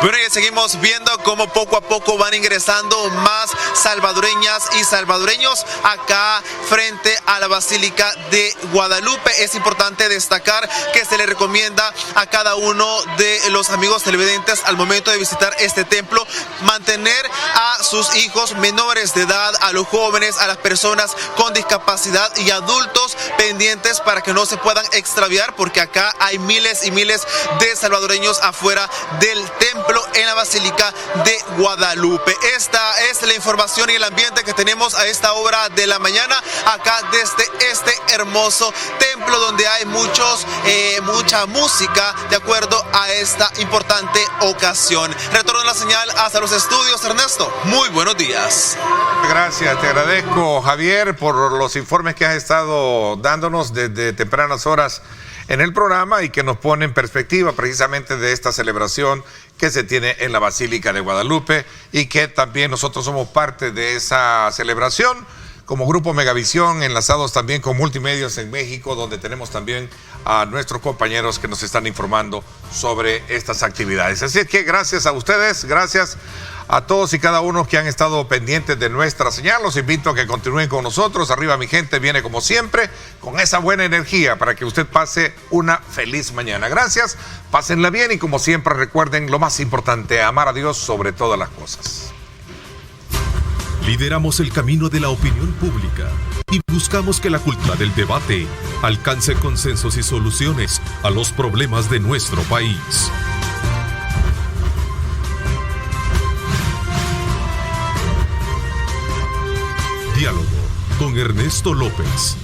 Bueno, y seguimos viendo cómo poco a poco van ingresando más salvadoreñas y salvadoreños acá frente a la Basílica de Guadalupe. Es importante destacar que se le recomienda a cada uno de los amigos televidentes al momento de visitar este templo mantener a sus hijos menores de edad, a los jóvenes, a las personas con discapacidad y adultos pendientes para que no se puedan extraviar, porque acá hay miles y miles de salvadoreños afuera del templo en la Basílica de Guadalupe. Esta es la información y el ambiente que tenemos a esta hora de la mañana acá desde este hermoso templo donde hay mucha música de acuerdo a esta importante ocasión. Retorno la señal hasta los estudios. Ernesto, muy buenos días. Gracias, te agradezco, Javier, por los informes que has estado dándonos desde tempranas horas en el programa y que nos pone en perspectiva precisamente de esta celebración que se tiene en la Basílica de Guadalupe, y que también nosotros somos parte de esa celebración como Grupo Megavisión, enlazados también con Multimedios en México, donde tenemos también a nuestros compañeros que nos están informando sobre estas actividades. Así es que gracias a ustedes, gracias a todos y cada uno que han estado pendientes de nuestra señal. Los invito a que continúen con nosotros. Arriba mi gente viene como siempre con esa buena energía para que usted pase una feliz mañana. Gracias, pásenla bien y como siempre recuerden lo más importante, amar a Dios sobre todas las cosas. Lideramos el camino de la opinión pública y buscamos que la cultura del debate alcance consensos y soluciones a los problemas de nuestro país. Diálogo con Ernesto López.